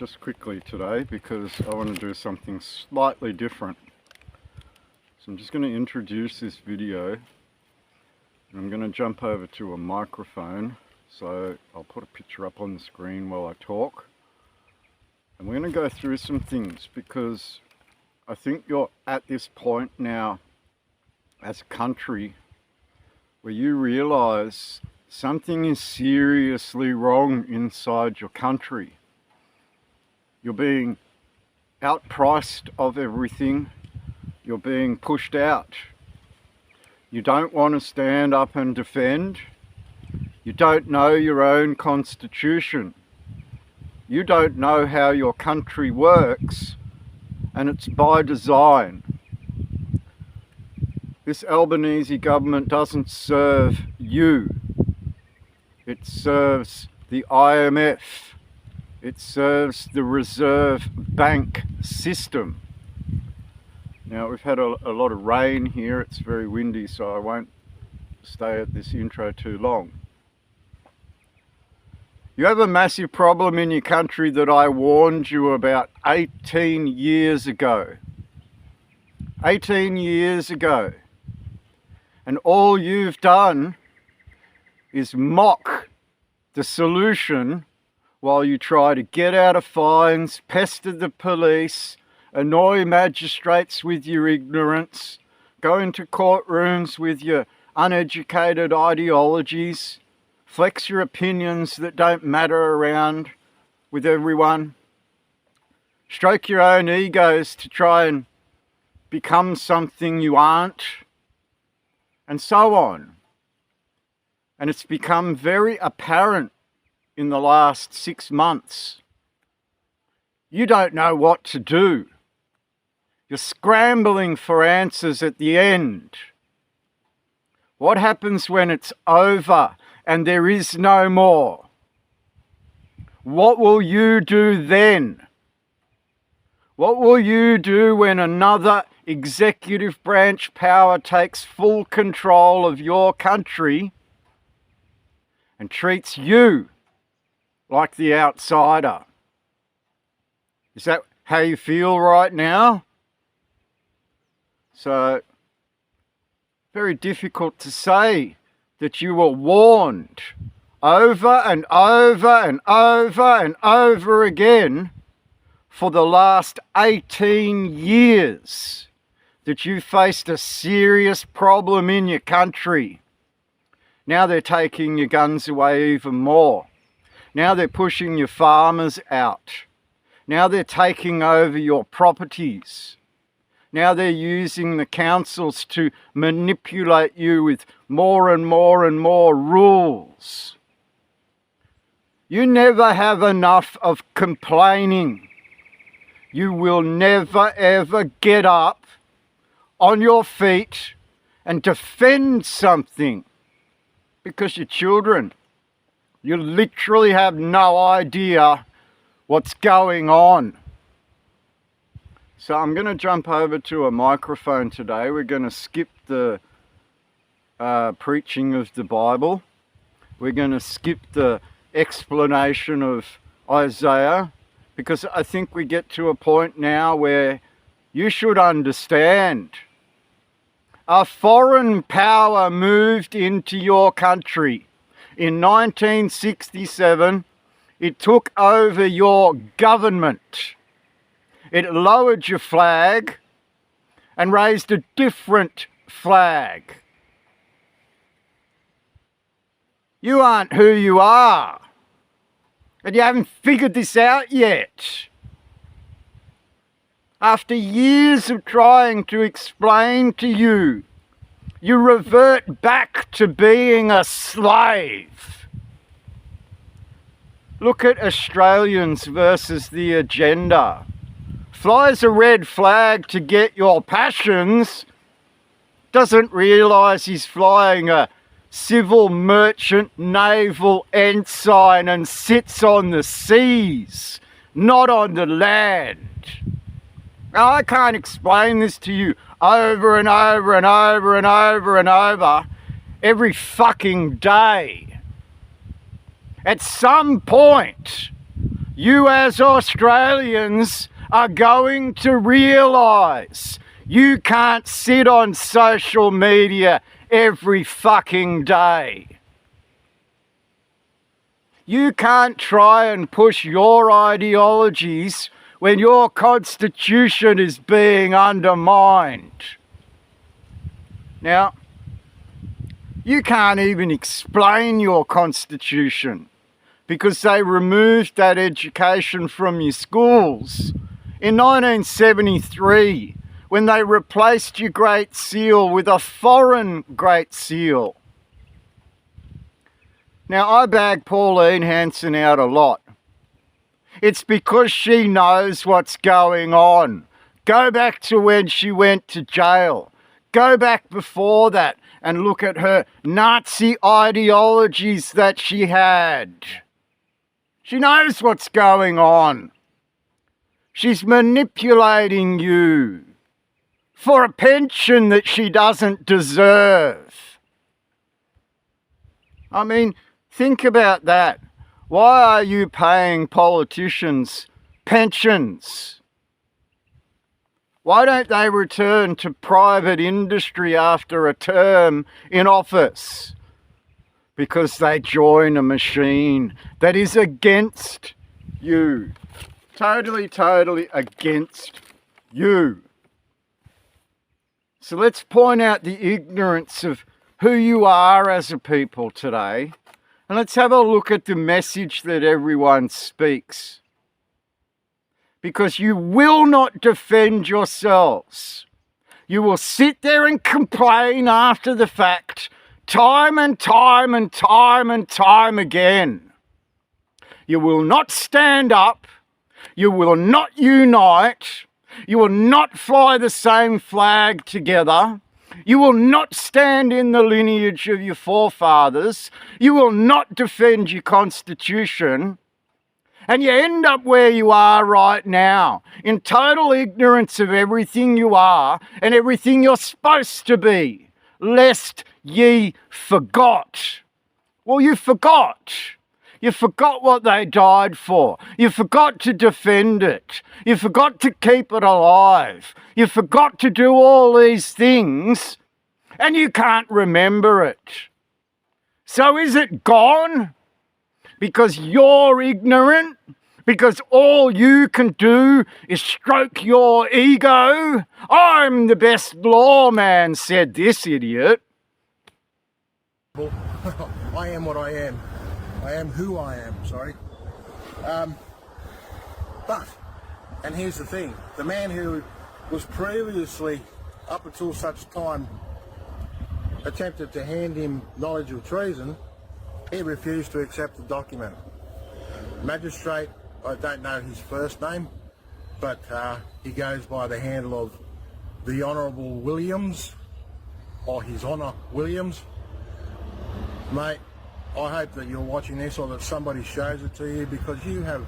just quickly today because I want to do something slightly different. So I'm just going to introduce this video and I'm going to jump over to a microphone. So I'll put a picture up on the screen while I talk. And we're going to go through some things because I think you're at this point now as a country where you realize something is seriously wrong inside your country. You're being outpriced of everything. You're being pushed out. You don't want to stand up and defend. You don't know your own constitution. You don't know how your country works, and it's by design. This Albanese government doesn't serve you. It serves the IMF. It serves the Reserve Bank system. Now, we've had a lot of rain here. It's very windy, so I won't stay at this intro too long. You have a massive problem in your country that I warned you about 18 years ago. 18 years ago. And all you've done is mock the solution while you try to get out of fines, pester the police, annoy magistrates with your ignorance, go into courtrooms with your uneducated ideologies, flex your opinions that don't matter around with everyone, stroke your own egos to try and become something you aren't, and so on. And it's become very apparent in the last 6 months. You don't know what to do. You're scrambling for answers at the end. What happens when it's over and there is no more? What will you do then? What will you do when another executive branch power takes full control of your country and treats you like the outsider? Is that how you feel right now? So, very difficult to say that you were warned over and over and over and over again for the last 18 years that you faced a serious problem in your country. Now they're taking your guns away even more. Now they're pushing your farmers out. Now they're taking over your properties. Now they're using the councils to manipulate you with more and more and more rules. You never have enough of complaining. You will never ever get up on your feet and defend something because you're children. You literally have no idea what's going on. So I'm going to jump over to a microphone today. We're going to skip the preaching of the Bible. We're going to skip the explanation of Isaiah because I think we get to a point now where you should understand. A foreign power moved into your country. In 1967, it took over your government. It lowered your flag and raised a different flag. You aren't who you are. And you haven't figured this out yet. After years of trying to explain to you, you revert back to being a slave. Look at Australians versus the agenda. Flies a red flag to get your passions, doesn't realise he's flying a civil merchant naval ensign and sits on the seas, not on the land. Now, I can't explain this to you over and over and over and over and over every fucking day. At some point, you as Australians are going to realise you can't sit on social media every fucking day. You can't try and push your ideologies when your constitution is being undermined. Now, you can't even explain your constitution because they removed that education from your schools. In 1973, when they replaced your Great Seal with a foreign Great Seal. Now, I bag Pauline Hanson out a lot. It's because she knows what's going on. Go back to when she went to jail. Go back before that and look at her Nazi ideologies that she had. She knows what's going on. She's manipulating you for a pension that she doesn't deserve. I mean, think about that. Why are you paying politicians pensions? Why don't they return to private industry after a term in office? Because they join a machine that is against you. Totally against you. So let's point out the ignorance of who you are as a people today. And let's have a look at the message that everyone speaks. Because you will not defend yourselves. You will sit there and complain after the fact, time and time again. You will not stand up. You will not unite. You will not fly the same flag together. You will not stand in the lineage of your forefathers. You will not defend your constitution. And you end up where you are right now, in total ignorance of everything you are and everything you're supposed to be, lest ye forgot. Well, you forgot. You forgot what they died for. You forgot to defend it. You forgot to keep it alive. You forgot to do all these things, and you can't remember it. So is it gone? Because you're ignorant? Because all you can do is stroke your ego? I'm the best lawman, said this idiot. I am what I am. I am who I am, sorry. But, and here's the thing, the man who was previously, up until such time, attempted to hand him knowledge of treason, he refused to accept the document. Magistrate, I don't know his first name, but he goes by the handle of the Honourable Williams, or His Honour Williams. Mate, I hope that you're watching this or that somebody shows it to you, because you have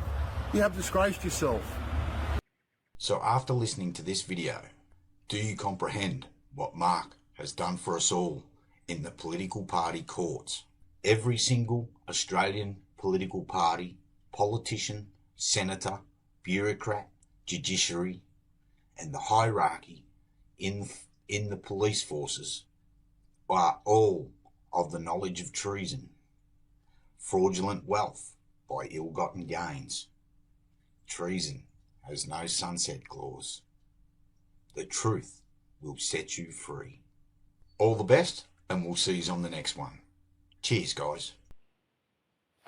disgraced yourself. So after listening to this video, do you comprehend what Mark has done for us all in the political party courts? Every single Australian political party, politician, senator, bureaucrat, judiciary, and the hierarchy in the police forces are all of the knowledge of treason, fraudulent wealth by ill-gotten gains. Treason has no sunset clause. The truth will set you free. All the best, and we'll see you on the next one. Cheers, guys.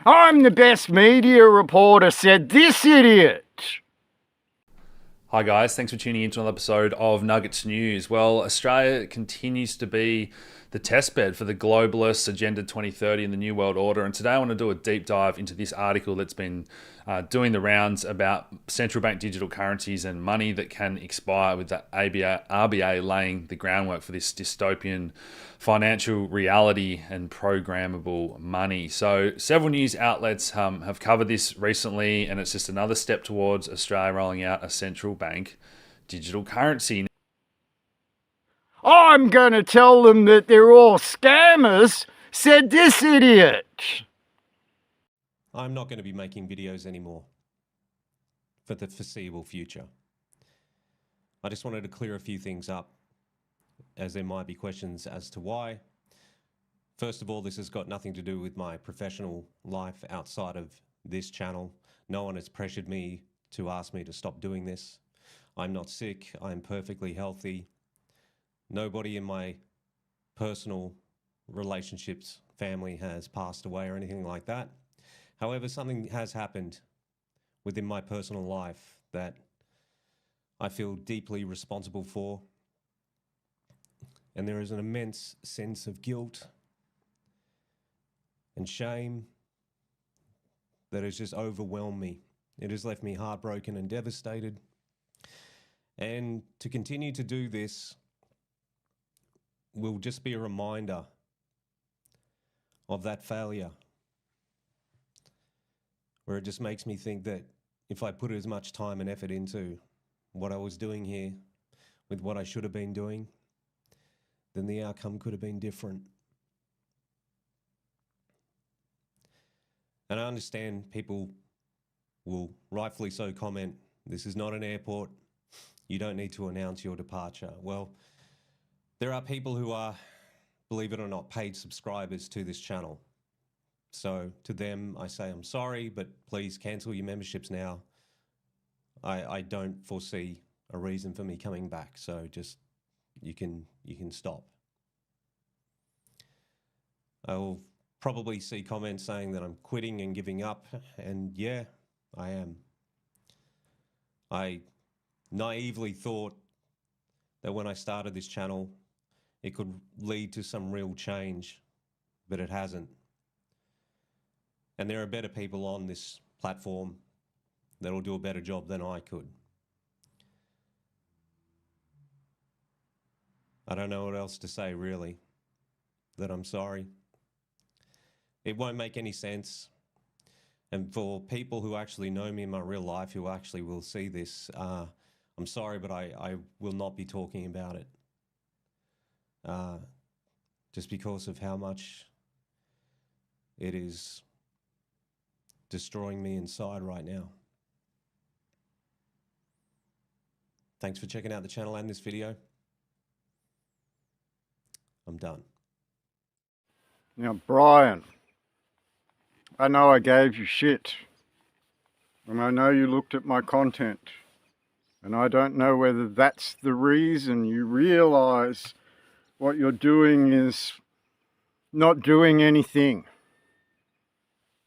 I'm the best media reporter, said this idiot. Hi guys, thanks for tuning in to another episode of Nuggets News. Well, Australia continues to be the testbed for the globalists, Agenda 2030 and the New World Order. And today I want to do a deep dive into this article that's been doing the rounds about central bank digital currencies and money that can expire, with the RBA laying the groundwork for this dystopian financial reality and programmable money. So several news outlets have covered this recently, and it's just another step towards Australia rolling out a central bank digital currency. I'm going to tell them that they're all scammers, said this idiot. I'm not going to be making videos anymore. for the foreseeable future. I just wanted to clear a few things up, as there might be questions as to why. First of all, this has got nothing to do with my professional life outside of this channel. No one has pressured me to ask me to stop doing this. I'm not sick. I'm perfectly healthy. Nobody in my personal relationships, family has passed away or anything like that. However, something has happened within my personal life that I feel deeply responsible for. And there is an immense sense of guilt and shame that has just overwhelmed me. It has left me heartbroken and devastated. And to continue to do this will just be a reminder of that failure, where it just makes me think that if I put as much time and effort into what I was doing here with what I should have been doing, then the outcome could have been different. And I understand people will rightfully so comment, this is not an airport, you don't need to announce your departure. Well, there are people who are, believe it or not, paid subscribers to this channel. So to them, I say I'm sorry, but please cancel your memberships now. I don't foresee a reason for me coming back, so just you can stop. I will probably see comments saying that I'm quitting and giving up, and yeah, I am. I naively thought that when I started this channel, it could lead to some real change, but it hasn't. And there are better people on this platform that'll do a better job than I could. I don't know what else to say, really, that I'm sorry. It won't make any sense. And for people who actually know me in my real life, who actually will see this, I'm sorry, but I will not be talking about it. Just because of how much it is destroying me inside right now. Thanks for checking out the channel and this video. I'm done. Now, Brian, I know I gave you shit, and I know you looked at my content, and I don't know whether that's the reason you realise what you're doing is not doing anything.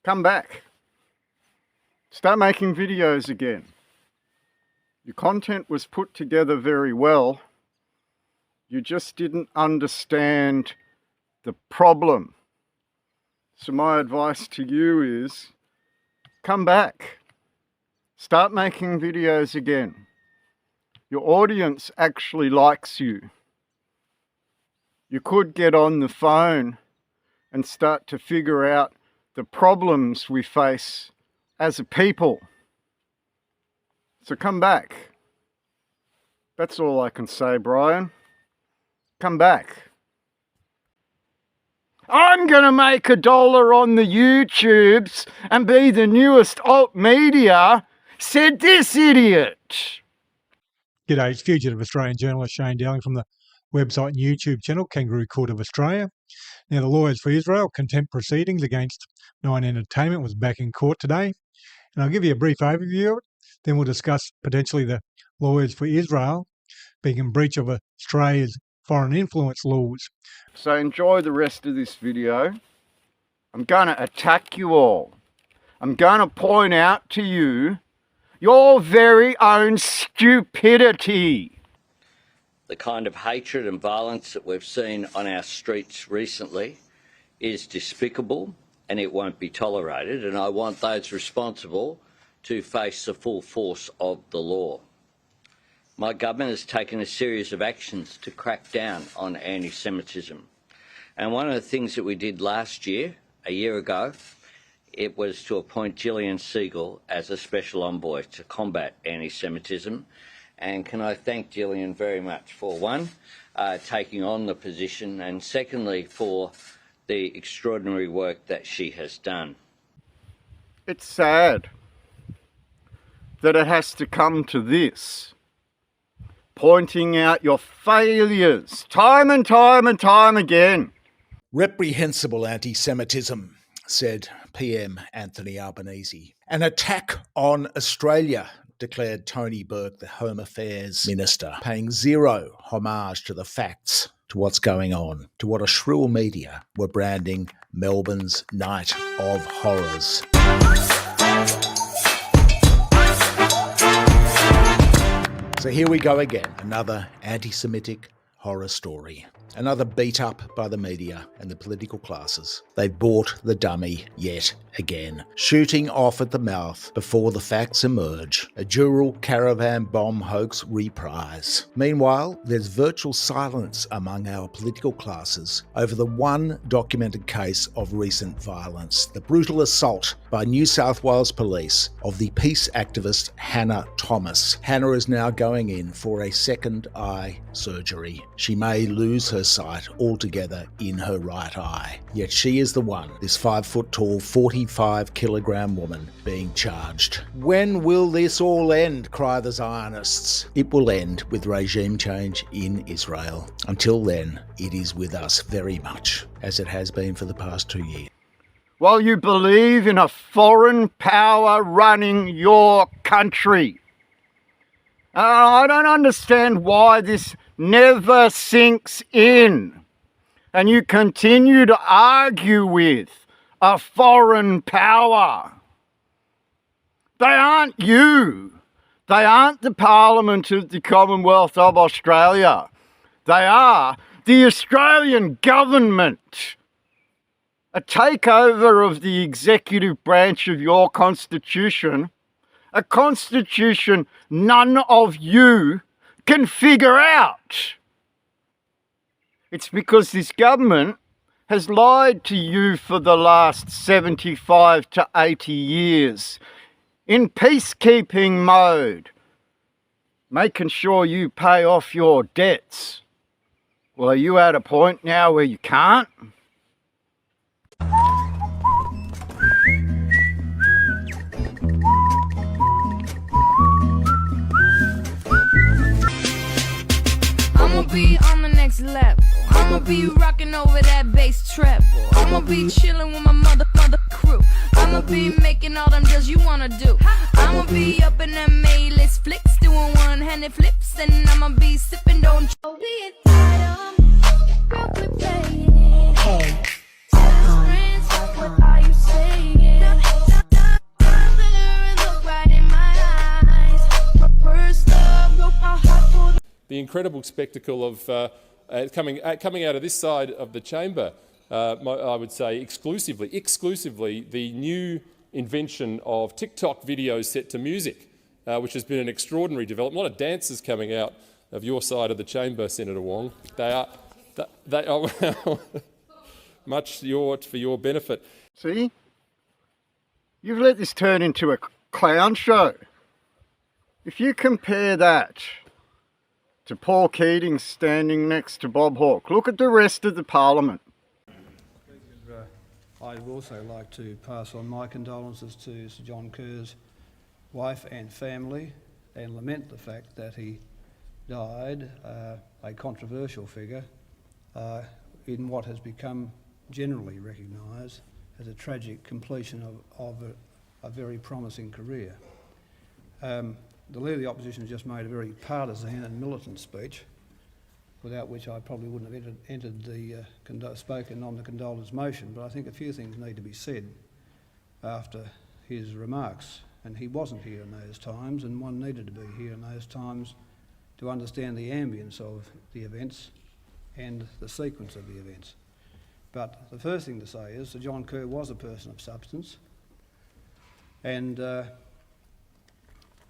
Come back. Start making videos again. Your content was put together very well. You just didn't understand the problem. So my advice to you is, come back. Start making videos again. Your audience actually likes you. You could get on the phone and start to figure out the problems we face as a people. So come back. That's all I can say, Brian. Come back. I'm gonna make $1 on the YouTubes and be the newest alt media, said this idiot. G'day, it's fugitive Australian journalist Shane Dowling from the website and YouTube channel Kangaroo Court of Australia. Now, the Lawyers for Israel contempt proceedings against Nine Entertainment was back in court today, and I'll give you a brief overview of it. Then we'll discuss potentially the Lawyers for Israel being in breach of Australia's foreign influence laws. So enjoy the rest of this video. I'm gonna attack you all. I'm gonna point out to you your very own stupidity. The kind of hatred and violence that we've seen on our streets recently is despicable, and it won't be tolerated, and I want those responsible to face the full force of the law. My government has taken a series of actions to crack down on anti-Semitism, and one of the things that we did last year, a year ago, it was to appoint Gillian Siegel as a special envoy to combat anti-Semitism. And can I thank Gillian very much for, one, taking on the position, and secondly, for the extraordinary work that she has done. It's sad that it has to come to this. Pointing out your failures time and time and time again. Reprehensible anti-Semitism, said PM Anthony Albanese. An attack on Australia, declared Tony Burke, the Home Affairs Minister, paying zero homage to the facts, to what's going on, to what a shrill media were branding Melbourne's Night of Horrors. So here we go again, another anti-Semitic horror story. Another beat up by the media and the political classes. They bought the dummy yet again, shooting off at the mouth before the facts emerge. A Dural caravan bomb hoax reprise. Meanwhile, there's virtual silence among our political classes over the one documented case of recent violence, the brutal assault by New South Wales Police of the peace activist Hannah Thomas. Hannah is now going in for a second eye surgery. She may lose her sight altogether in her right eye. Yet she is the one, this 5-foot-tall, 45-kilogram woman, being charged. When will this all end, cry the Zionists? It will end with regime change in Israel. Until then, it is with us very much, as it has been for the past 2 years. While you believe in a foreign power running your country. I don't understand why this never sinks in. And you continue to argue with a foreign power. They aren't you. They aren't the Parliament of the Commonwealth of Australia. They are the Australian government. A takeover of the executive branch of your constitution, a constitution none of you can figure out. It's because this government has lied to you for the last 75 to 80 years in peacekeeping mode, making sure you pay off your debts. Well, are you at a point now where you can't? I'ma be on the next level. I'ma be rocking over that bass treble. I'ma be chilling with my mother crew. I'ma be making all them deals you wanna do. I'ma be up in them A-list flicks, doing one-handed flips, and I'ma be sipping, don't you be it girl, quit playing. Hey, friends, what are you saying? Look right in my eyes. First love broke my heart for the incredible spectacle of coming out of this side of the chamber, I would say exclusively the new invention of TikTok videos set to music, which has been an extraordinary development. A lot of dancers coming out of your side of the chamber, Senator Wong. They are well, much for your benefit. See? You've let this turn into a clown show. If you compare that to Paul Keating standing next to Bob Hawke, look at the rest of the Parliament. I'd also like to pass on my condolences to Sir John Kerr's wife and family and lament the fact that he died, a controversial figure, in what has become generally recognised as a tragic completion of a very promising career. The Leader of the Opposition has just made a very partisan and militant speech, without which I probably wouldn't have spoken on the condolence motion, but I think a few things need to be said after his remarks. And he wasn't here in those times, and one needed to be here in those times to understand the ambience of the events and the sequence of the events. But the first thing to say is Sir John Kerr was a person of substance, and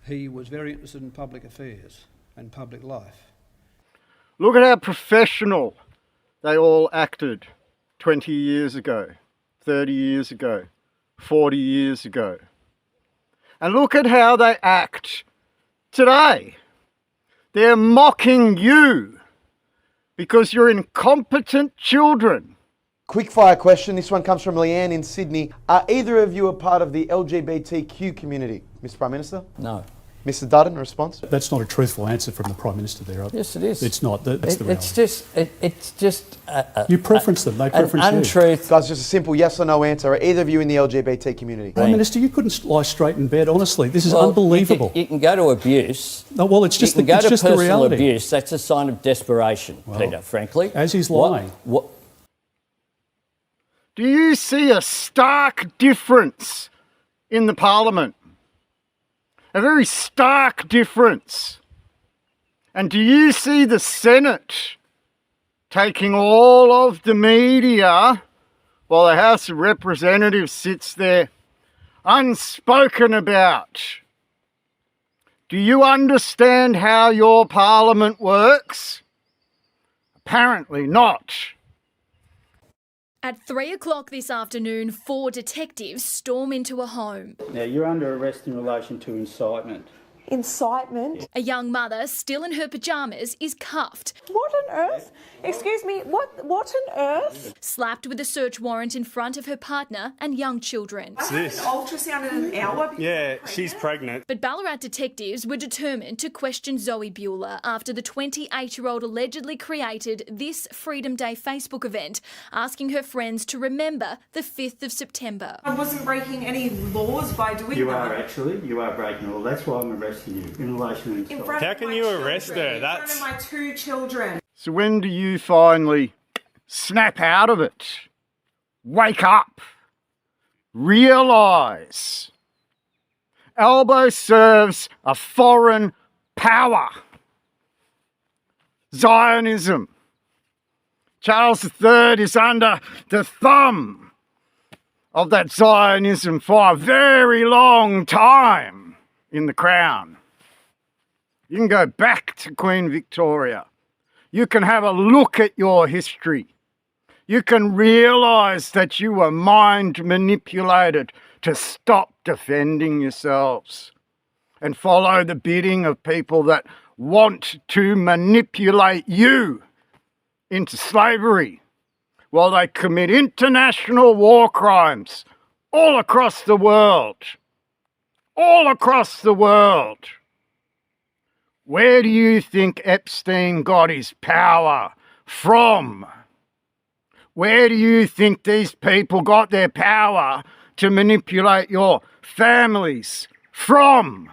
he was very interested in public affairs and public life. Look at how professional they all acted 20 years ago, 30 years ago, 40 years ago. And look at how they act today. They're mocking you because you're incompetent children. Quick fire question. This one comes from Leanne in Sydney. Are either of you a part of the LGBTQ community, Mr. Prime Minister? No. Mr Dutton, a response? That's not a truthful answer from the Prime Minister there. Yes, it is. It's not. That's the reality. It's just You preference them. They preference an untruth. Guys, just a simple yes or no answer. Are either of you in the LGBT community? Prime Minister, you couldn't lie straight in bed. Honestly, this is unbelievable. You can go to abuse. No, well, it's just you can go to the personal reality. abuse. That's a sign of desperation, Peter. Frankly, as he's lying. Do you see a stark difference in the Parliament? A very stark difference. And do you see the Senate taking all of the media while the House of Representatives sits there unspoken about? Do you understand how your Parliament works? Apparently not. At 3 o'clock this afternoon, 4 detectives storm into a home. Now, you're under arrest in relation to incitement. Incitement? A young mother, still in her pyjamas, is cuffed. What on earth? Excuse me, what on earth? Slapped with a search warrant in front of her partner and young children. I had an ultrasound in an hour. Yeah, she's pregnant. But Ballarat detectives were determined to question Zoe Bueller after the 28-year-old allegedly created this Freedom Day Facebook event, asking her friends to remember the 5th of September. I wasn't breaking any laws by doing that. You are breaking all. That's why I'm arresting you in relation to How can you arrest her? That's in front of my 2 children. So when do you finally snap out of it? Wake up. Realise. Albo serves a foreign power. Zionism. Charles III is under the thumb of that Zionism for a very long time in the Crown. You can go back to Queen Victoria. You can have a look at your history. You can realise that you were mind manipulated to stop defending yourselves and follow the bidding of people that want to manipulate you into slavery while they commit international war crimes all across the world. All across the world. Where do you think Epstein got his power from? Where do you think these people got their power to manipulate your families from?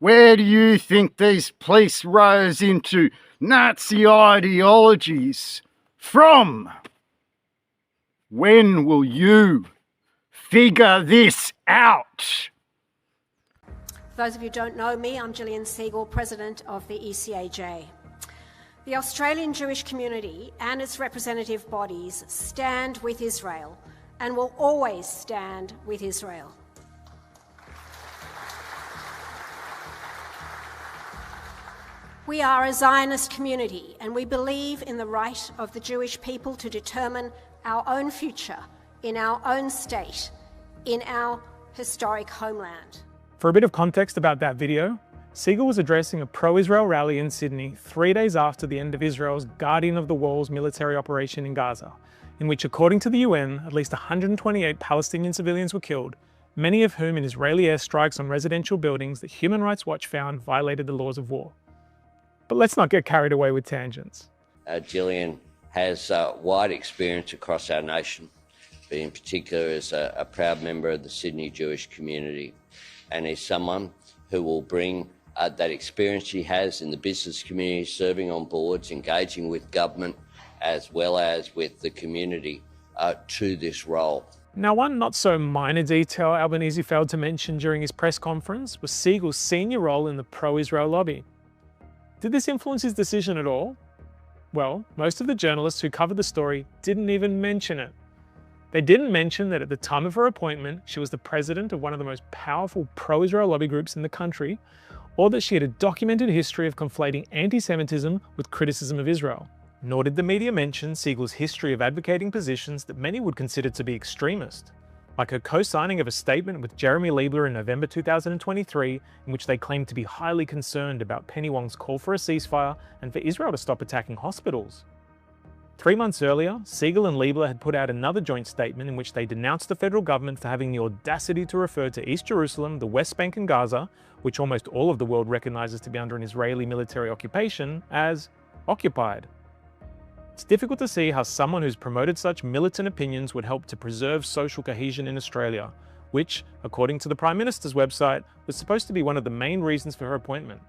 Where do you think these police rose into Nazi ideologies from? When will you figure this out? For those of you who don't know me, I'm Gillian Siegel, President of the ECAJ. The Australian Jewish community and its representative bodies stand with Israel and will always stand with Israel. We are a Zionist community and we believe in the right of the Jewish people to determine our own future in our own state, in our historic homeland. For a bit of context about that video, Siegel was addressing a pro-Israel rally in Sydney 3 days after the end of Israel's Guardian of the Walls military operation in Gaza, in which, according to the UN, at least 128 Palestinian civilians were killed, many of whom in Israeli airstrikes on residential buildings that Human Rights Watch found violated the laws of war. But let's not get carried away with tangents. Gillian has wide experience across our nation, but in particular as a proud member of the Sydney Jewish community, and is someone who will bring that experience she has in the business community, serving on boards, engaging with government, as well as with the community to this role. Now, one not so minor detail Albanese failed to mention during his press conference was Siegel's senior role in the pro-Israel lobby. Did this influence his decision at all? Well, most of the journalists who covered the story didn't even mention it. They didn't mention that at the time of her appointment, she was the president of one of the most powerful pro-Israel lobby groups in the country, or that she had a documented history of conflating anti-Semitism with criticism of Israel. Nor did the media mention Siegel's history of advocating positions that many would consider to be extremist, like her co-signing of a statement with Jeremy Liebler in November 2023, in which they claimed to be highly concerned about Penny Wong's call for a ceasefire and for Israel to stop attacking hospitals. 3 months earlier, Siegel and Liebler had put out another joint statement in which they denounced the federal government for having the audacity to refer to East Jerusalem, the West Bank and Gaza, which almost all of the world recognizes to be under an Israeli military occupation, as occupied. It's difficult to see how someone who's promoted such militant opinions would help to preserve social cohesion in Australia, which, according to the Prime Minister's website, was supposed to be one of the main reasons for her appointment.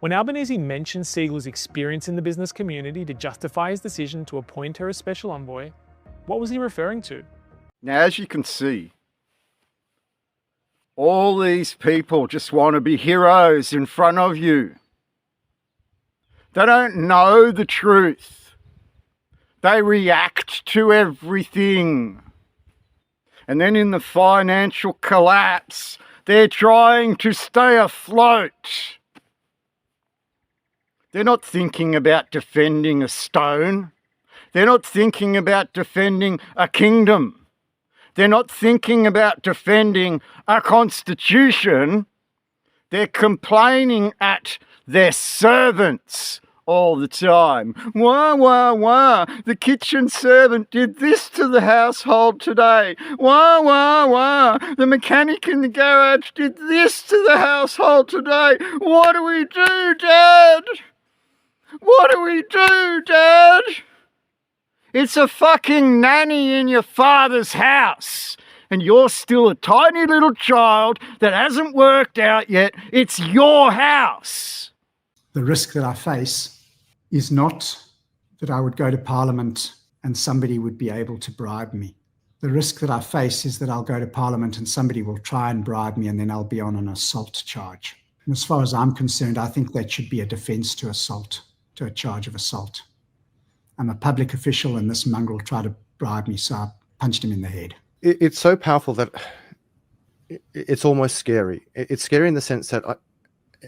When Albanese mentioned Siegel's experience in the business community to justify his decision to appoint her as special envoy, what was he referring to? Now, as you can see, all these people just want to be heroes in front of you. They don't know the truth. They react to everything. And then in the financial collapse, they're trying to stay afloat. They're not thinking about defending a stone. They're not thinking about defending a kingdom. They're not thinking about defending a constitution. They're complaining at their servants all the time. Wah, wah, wah, the kitchen servant did this to the household today. Wah, wah, wah, the mechanic in the garage did this to the household today. What do we do, Dad? What do we do, Dad? It's a fucking nanny in your father's house, and you're still a tiny little child that hasn't worked out yet. It's your house. The risk that I face is not that I would go to Parliament and somebody would be able to bribe me. The risk that I face is that I'll go to Parliament and somebody will try and bribe me and then I'll be on an assault charge. And as far as I'm concerned, I think that should be a defence to assault, to a charge of assault. I'm a public official and this mongrel tried to bribe me, so I punched him in the head. It's so powerful that it's almost scary. It's scary in the sense that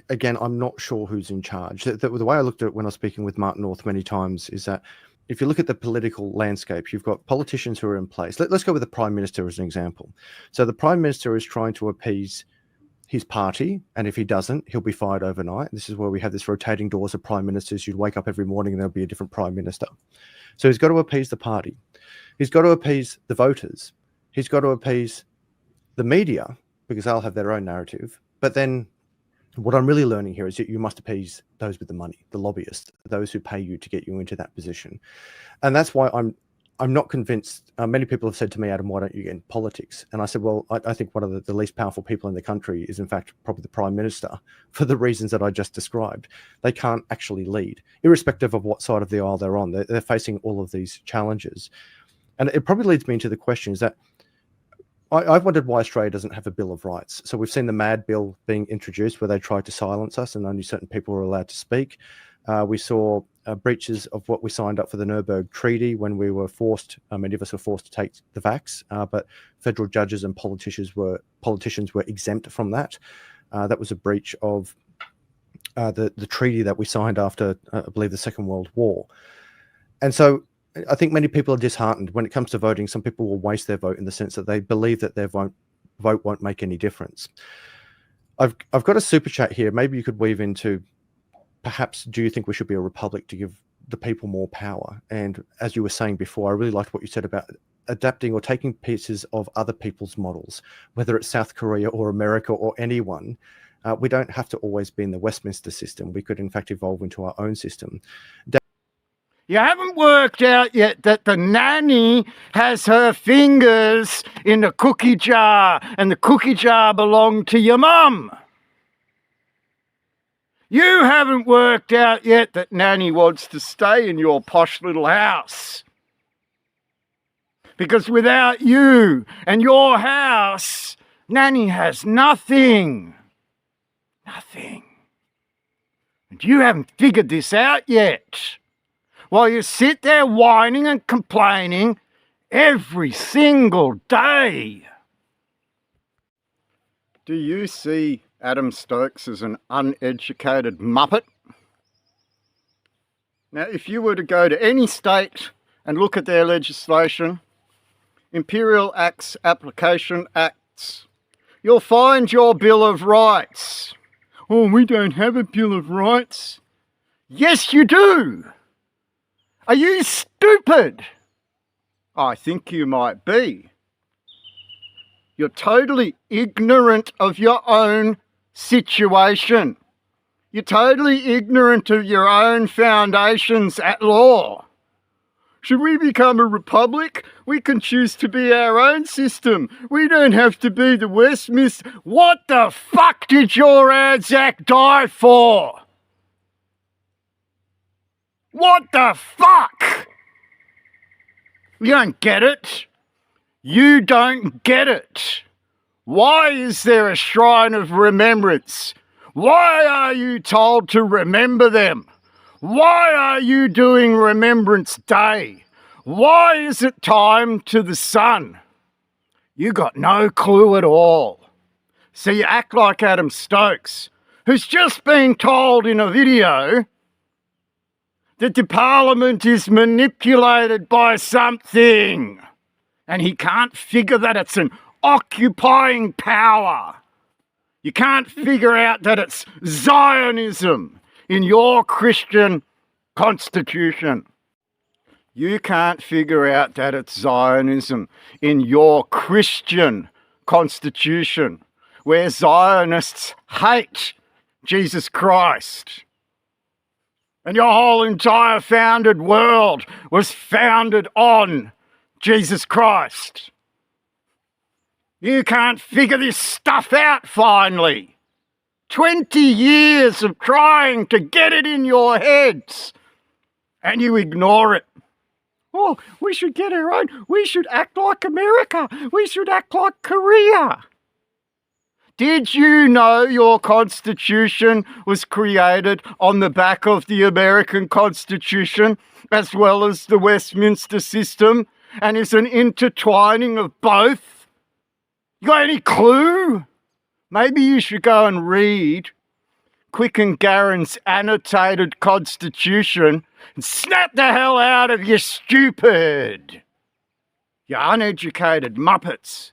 again, I'm not sure who's in charge. The way I looked at it when I was speaking with Martin North many times is that if you look at the political landscape, you've got politicians who are in place. Let's go with the Prime Minister as an example. So the Prime Minister is trying to appease his party, and if he doesn't, he'll be fired overnight. This is where we have this rotating doors of Prime Ministers. You'd wake up every morning and there'll be a different Prime Minister. So he's got to appease the party. He's got to appease the voters. He's got to appease the media because they'll have their own narrative. But then what I'm really learning here is that you must appease those with the money, the lobbyists, those who pay you to get you into that position. And that's why I'm not convinced. Many people have said to me, Adam, why don't you get in politics? And I said, well, I think one of the least powerful people in the country is, in fact, probably the Prime Minister for the reasons that I just described. They can't actually lead, irrespective of what side of the aisle they're on. They're facing all of these challenges. And it probably leads me into the question is that I've wondered why Australia doesn't have a Bill of Rights. So we've seen the MAD bill being introduced where they tried to silence us and only certain people were allowed to speak. We saw breaches of what we signed up for the Nuremberg Treaty when we were forced, many of us were forced to take the vax, but federal judges and politicians were exempt from that. That was a breach of the treaty that we signed after, I believe, the Second World War. And so I think many people are disheartened when it comes to voting. Some people will waste their vote in the sense that they believe that their vote won't make any difference. I've got a super chat here. Maybe you could weave into, perhaps, do you think we should be a republic to give the people more power? And as you were saying before, I really liked what you said about adapting or taking pieces of other people's models, whether it's South Korea or America or anyone. We don't have to always be in the Westminster system. We could, in fact, evolve into our own system. You haven't worked out yet that the nanny has her fingers in the cookie jar and the cookie jar belonged to your mum. You haven't worked out yet that nanny wants to stay in your posh little house. Because without you and your house, nanny has nothing. Nothing. And you haven't figured this out yet. While you sit there whining and complaining every single day. Do you see Adam Stokes as an uneducated muppet? Now, if you were to go to any state and look at their legislation, Imperial Acts Application Acts, you'll find your Bill of Rights. Oh, we don't have a Bill of Rights. Yes, you do. Are you stupid? I think you might be. You're totally ignorant of your own situation. You're totally ignorant of your own foundations at law. Should we become a republic? We can choose to be our own system. We don't have to be the Westminster. What the fuck did your Anzac die for? What the fuck? You don't get it. You don't get it. Why is there a shrine of remembrance? Why are you told to remember them? Why are you doing Remembrance Day? Why is it time to the sun? You got no clue at all. So you act like Adam Stokes, who's just been told in a video that the Parliament is manipulated by something, and he can't figure that it's an occupying power. You can't figure out that it's Zionism in your Christian constitution. You can't figure out that it's Zionism in your Christian constitution, where Zionists hate Jesus Christ. And your whole entire founded world was founded on Jesus Christ. You can't figure this stuff out finally. 20 years of trying to get it in your heads, and you ignore it. Oh, we should get our own. We should act like America. We should act like Korea. Did you know your Constitution was created on the back of the American Constitution as well as the Westminster system and is an intertwining of both? You got any clue? Maybe you should go and read Quick and Garen's annotated Constitution and snap the hell out of you stupid. You uneducated muppets.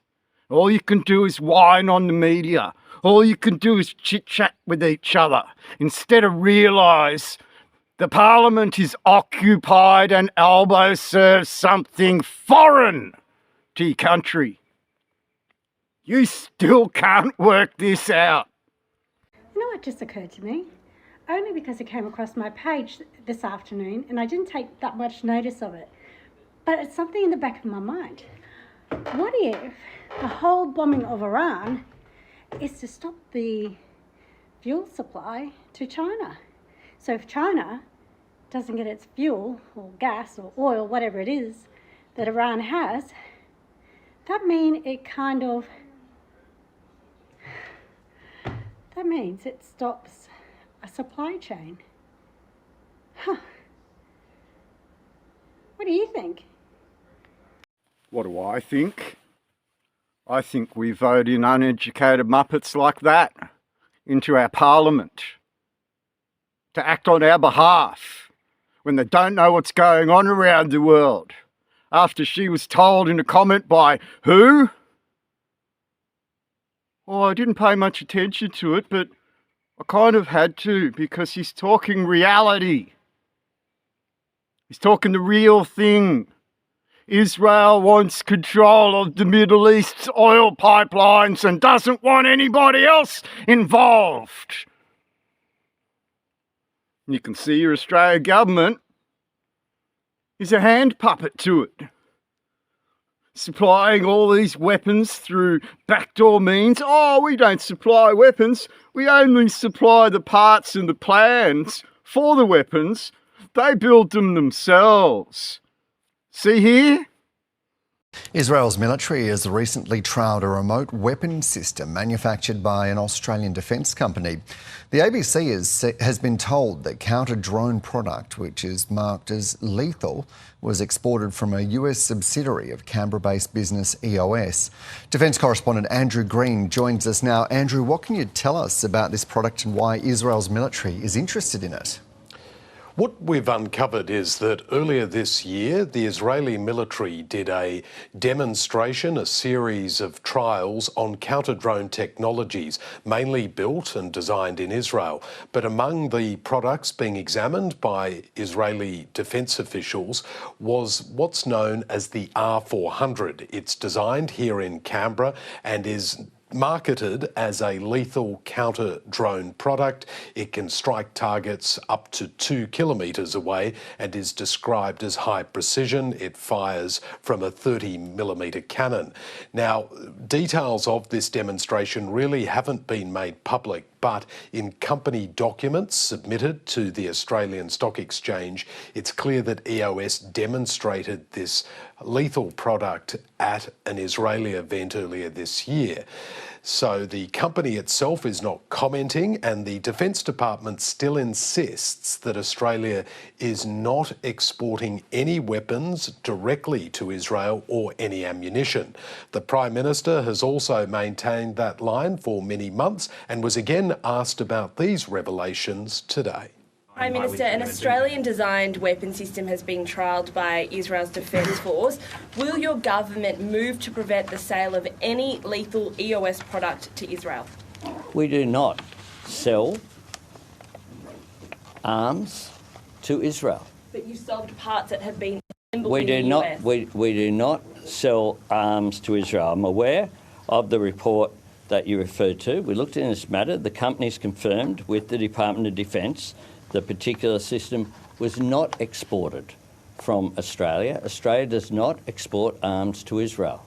All you can do is whine on the media. All you can do is chit-chat with each other instead of realise the Parliament is occupied and elbow serves something foreign to your country. You still can't work this out. You know what just occurred to me? Only because it came across my page this afternoon and I didn't take that much notice of it. But it's something in the back of my mind. What if the whole bombing of Iran is to stop the fuel supply to China? So if China doesn't get its fuel or gas or oil, whatever it is, that Iran has, that means it stops a supply chain. Huh. What do you think? What do I think? I think we vote in uneducated muppets like that into our parliament to act on our behalf when they don't know what's going on around the world. After she was told in a comment by who? Oh, I didn't pay much attention to it, but I kind of had to because he's talking reality. He's talking the real thing. Israel wants control of the Middle East's oil pipelines and doesn't want anybody else involved. You can see your Australian government is a hand puppet to it, supplying all these weapons through backdoor means. Oh, we don't supply weapons. We only supply the parts and the plans for the weapons. They build them themselves. See here? Israel's military has recently trialled a remote weapon system manufactured by an Australian defence company. The ABC has been told that counter-drone product, which is marked as lethal, was exported from a US subsidiary of Canberra-based business EOS. Defence correspondent Andrew Green joins us now. Andrew, what can you tell us about this product and why Israel's military is interested in it? What we've uncovered is that earlier this year, the Israeli military did a demonstration, a series of trials on counter-drone technologies, mainly built and designed in Israel. But among the products being examined by Israeli defence officials was what's known as the R400. It's designed here in Canberra and is marketed as a lethal counter-drone product. It can strike targets up to 2 kilometres away and is described as high precision. It fires from a 30mm cannon. Now, details of this demonstration really haven't been made public, but in company documents submitted to the Australian Stock Exchange, it's clear that EOS demonstrated this lethal product at an Israeli event earlier this year. So the company itself is not commenting, and the Defence Department still insists that Australia is not exporting any weapons directly to Israel or any ammunition. The Prime Minister has also maintained that line for many months and was again asked about these revelations today. Prime Minister, an Australian-designed weapon system has been trialled by Israel's Defence Force. Will your government move to prevent the sale of any lethal EOS product to Israel? We do not sell arms to Israel. But you sold parts that have been assembled We in do the not. US. We do not sell arms to Israel. I'm aware of the report that you referred to. We looked into this matter. The company's confirmed with the Department of Defence the particular system was not exported from Australia. Australia does not export arms to Israel.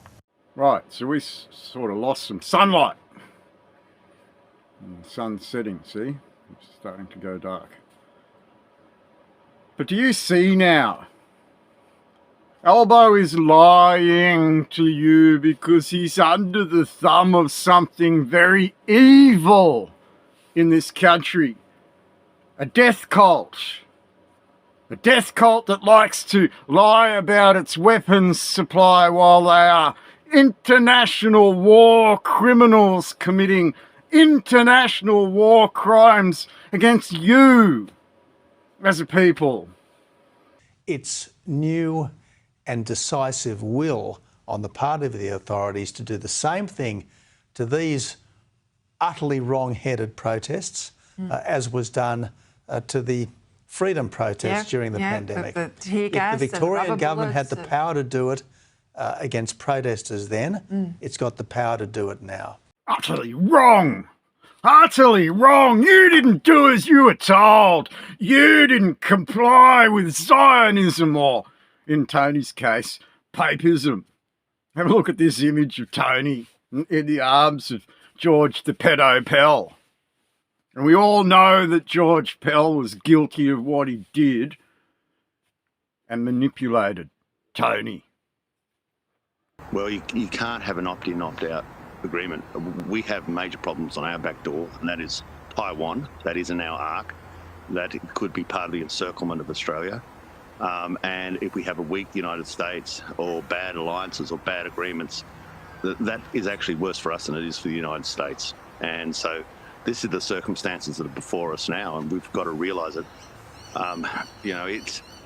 Right, so we sort of lost some sunlight. And the sun's setting, see? It's starting to go dark. But do you see now? Albo is lying to you because he's under the thumb of something very evil in this country. A death cult. A death cult that likes to lie about its weapons supply while they are international war criminals committing international war crimes against you as a people. It's new and decisive will on the part of the authorities to do the same thing to these utterly wrong-headed protests as was done to the freedom protests during the pandemic. If the Victorian government had the power to do it against protesters then, it's got the power to do it now. Utterly wrong! Utterly wrong! You didn't do as you were told! You didn't comply with Zionism or, in Tony's case, papism. Have a look at this image of Tony in the arms of George the pedo Pell. And we all know that George Pell was guilty of what he did and manipulated Tony. Well, you can't have an opt-in, opt-out agreement. We have major problems on our back door, and that is Taiwan. That is in our arc. That could be part of the encirclement of Australia. And if we have a weak United States or bad alliances or bad agreements, that is actually worse for us than it is for the United States. And so this is the circumstances that are before us now, and we've got to realise it.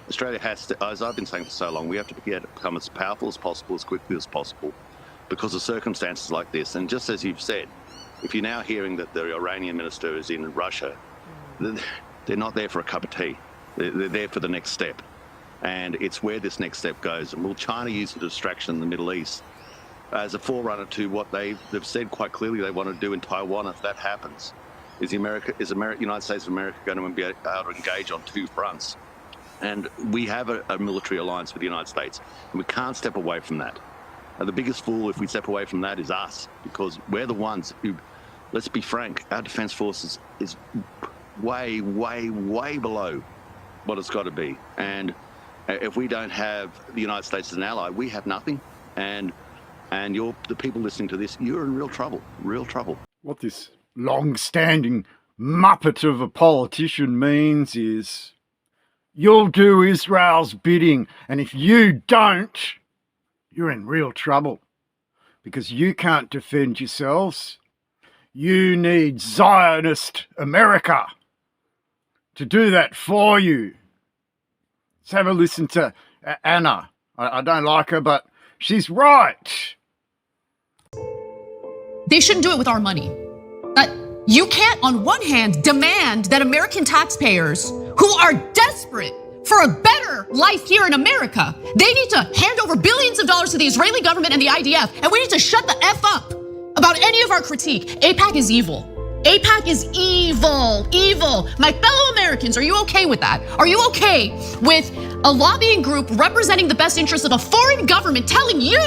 Australia has to, as I've been saying for so long, we have to become as powerful as possible, as quickly as possible, because of circumstances like this. And just as you've said, if you're now hearing that the Iranian minister is in Russia, they're not there for a cup of tea. They're there for the next step. And it's where this next step goes. And will China use the distraction in the Middle East as a forerunner to what they've said quite clearly they want to do in Taiwan if that happens? Is the United States of America going to be able to engage on two fronts? And we have a military alliance with the United States, and we can't step away from that. And the biggest fool if we step away from that is us, because we're the ones who, let's be frank, our defence force is way, way, way below what it's got to be. And if we don't have the United States as an ally, we have nothing. And the people listening to this, you're in real trouble, real trouble. What this long-standing muppet of a politician means is you'll do Israel's bidding, and if you don't, you're in real trouble, because you can't defend yourselves. You need Zionist America to do that for you. Let's have a listen to Anna. I don't like her, but she's right. They shouldn't do it with our money. You can't, on one hand, demand that American taxpayers who are desperate for a better life here in America, they need to hand over billions of dollars to the Israeli government and the IDF, and we need to shut the F up about any of our critique. AIPAC is evil. AIPAC is evil, evil. My fellow Americans, are you okay with that? Are you okay with a lobbying group representing the best interests of a foreign government telling you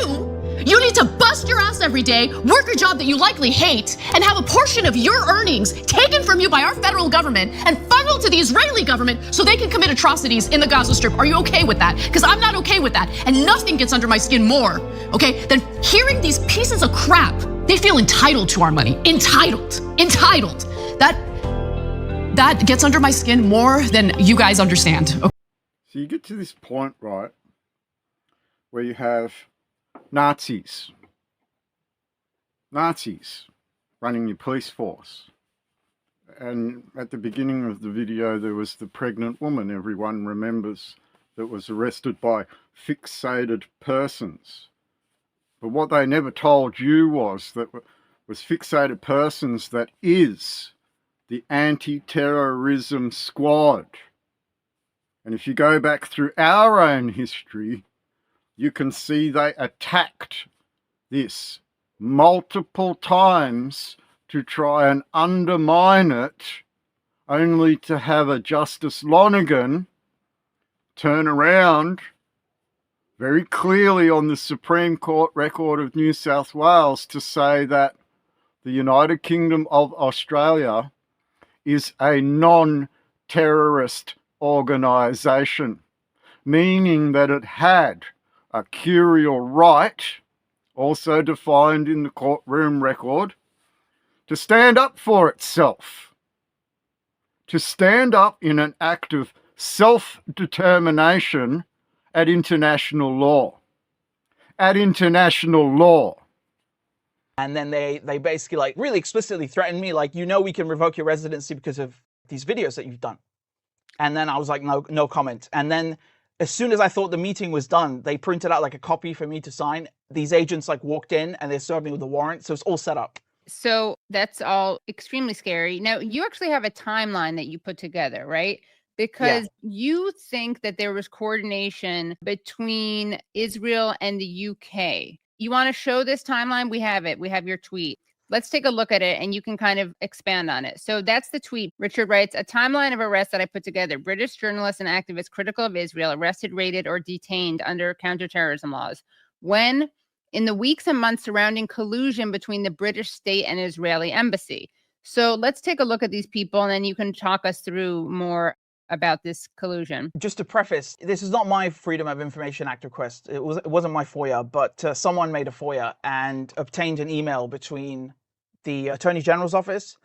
you need to bust your ass every day, work a job that you likely hate, and have a portion of your earnings taken from you by our federal government and funneled to the Israeli government so they can commit atrocities in the Gaza Strip? Are you okay with that? Because I'm not okay with that. And nothing gets under my skin more, okay, than hearing these pieces of crap. They feel entitled to our money. Entitled. Entitled. That gets under my skin more than you guys understand. Okay? So you get to this point, right, where you have Nazis running your police force. And at the beginning of the video, there was the pregnant woman everyone remembers that was arrested by fixated persons. But what they never told you was fixated persons that is the anti-terrorism squad. And if you go back through our own history, you can see they attacked this multiple times to try and undermine it, only to have a Justice Lonergan turn around very clearly on the Supreme Court record of New South Wales to say that the United Kingdom of Australia is a non-terrorist organisation, meaning that it had a curial right, also defined in the courtroom record, to stand up for itself, to stand up in an act of self-determination at international law. At international law. And then they basically like really explicitly threatened me, like, you know, we can revoke your residency because of these videos that you've done. And then I was like, no comment. And then as soon as I thought the meeting was done, they printed out like a copy for me to sign. These agents like walked in and they served me with a warrant. So it's all set up. So that's all extremely scary. Now, you actually have a timeline that you put together, right? Because you think that there was coordination between Israel and the UK. You want to show this timeline? We have it. We have your tweet. Let's take a look at it and you can kind of expand on it. So that's the tweet. Richard writes, a timeline of arrests that I put together. British journalists and activists critical of Israel arrested, raided, or detained under counterterrorism laws. When? In the weeks and months surrounding collusion between the British state and Israeli embassy. So let's take a look at these people and then you can talk us through more about this collusion. Just to preface, this is not my Freedom of Information Act request. It wasn't my FOIA, but someone made a FOIA and obtained an email between the Attorney General's office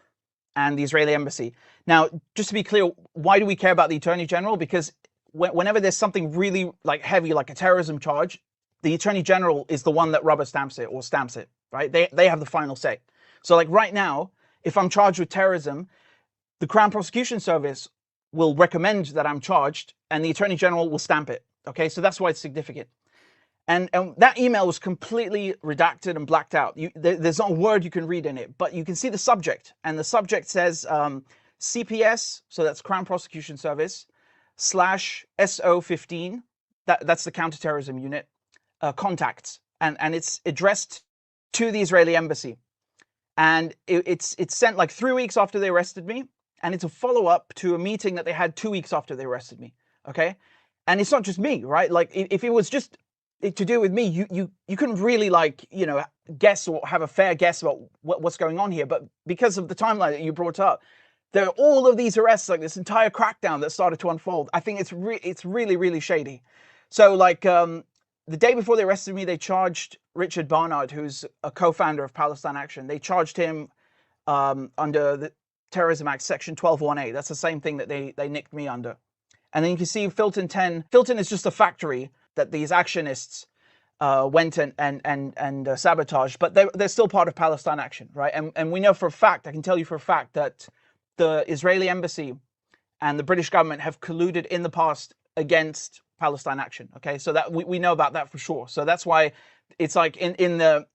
and the Israeli embassy. Now, just to be clear, why do we care about the Attorney General? Because whenever there's something really like heavy, like a terrorism charge, the Attorney General is the one that rubber stamps it or stamps it, right? They have the final say. So like right now, if I'm charged with terrorism, the Crown Prosecution Service will recommend that I'm charged and the Attorney General will stamp it. Okay, so that's why it's significant. And that email was completely redacted and blacked out. There's not a word you can read in it, but you can see the subject. And the subject says CPS, so that's Crown Prosecution Service, /SO15, that's the counterterrorism unit, contacts. And it's addressed to the Israeli embassy. And it's sent like 3 weeks after they arrested me. And it's a follow-up to a meeting that they had 2 weeks after they arrested me, okay? And it's not just me, right? Like, if it was just to do with me, you couldn't really, like, you know, guess or have a fair guess about what's going on here. But because of the timeline that you brought up, there are all of these arrests, like this entire crackdown that started to unfold. I think it's really, really shady. So, like, the day before they arrested me, they charged Richard Barnard, who's a co-founder of Palestine Action. They charged him under the Terrorism Act, Section 12(1)(a). That's the same thing that they nicked me under. And then you can see Filton 10. Filton is just a factory that these actionists went and sabotaged, but they're still part of Palestine Action, right? And we know for a fact, I can tell you for a fact, that the Israeli embassy and the British government have colluded in the past against Palestine Action, okay? So that we know about that for sure. So that's why it's like in the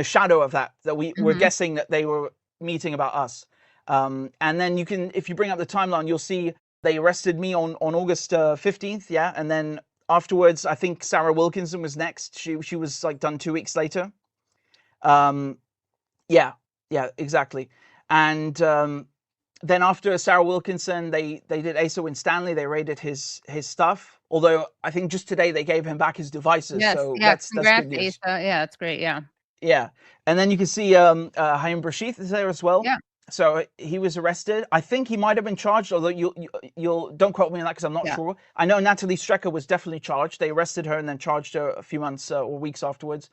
shadow of that we're guessing that they were meeting about us. And then you can, if you bring up the timeline, you'll see they arrested me on August 15th, yeah? And then afterwards, I think Sarah Wilkinson was next. She was like done 2 weeks later. Yeah, yeah, exactly. And then after Sarah Wilkinson, they did Asa Winstanley. They raided his stuff. Although I think just today they gave him back his devices, Yes, so yeah, that's congrats, good news. Asa. Yeah, that's great. Yeah. Yeah, and then you can see Haim Brashith is there as well. Yeah. So he was arrested. I think he might have been charged, although you'll don't quote me on that because I'm not sure. I know Natalie Strecker was definitely charged. They arrested her and then charged her a few months or weeks afterwards.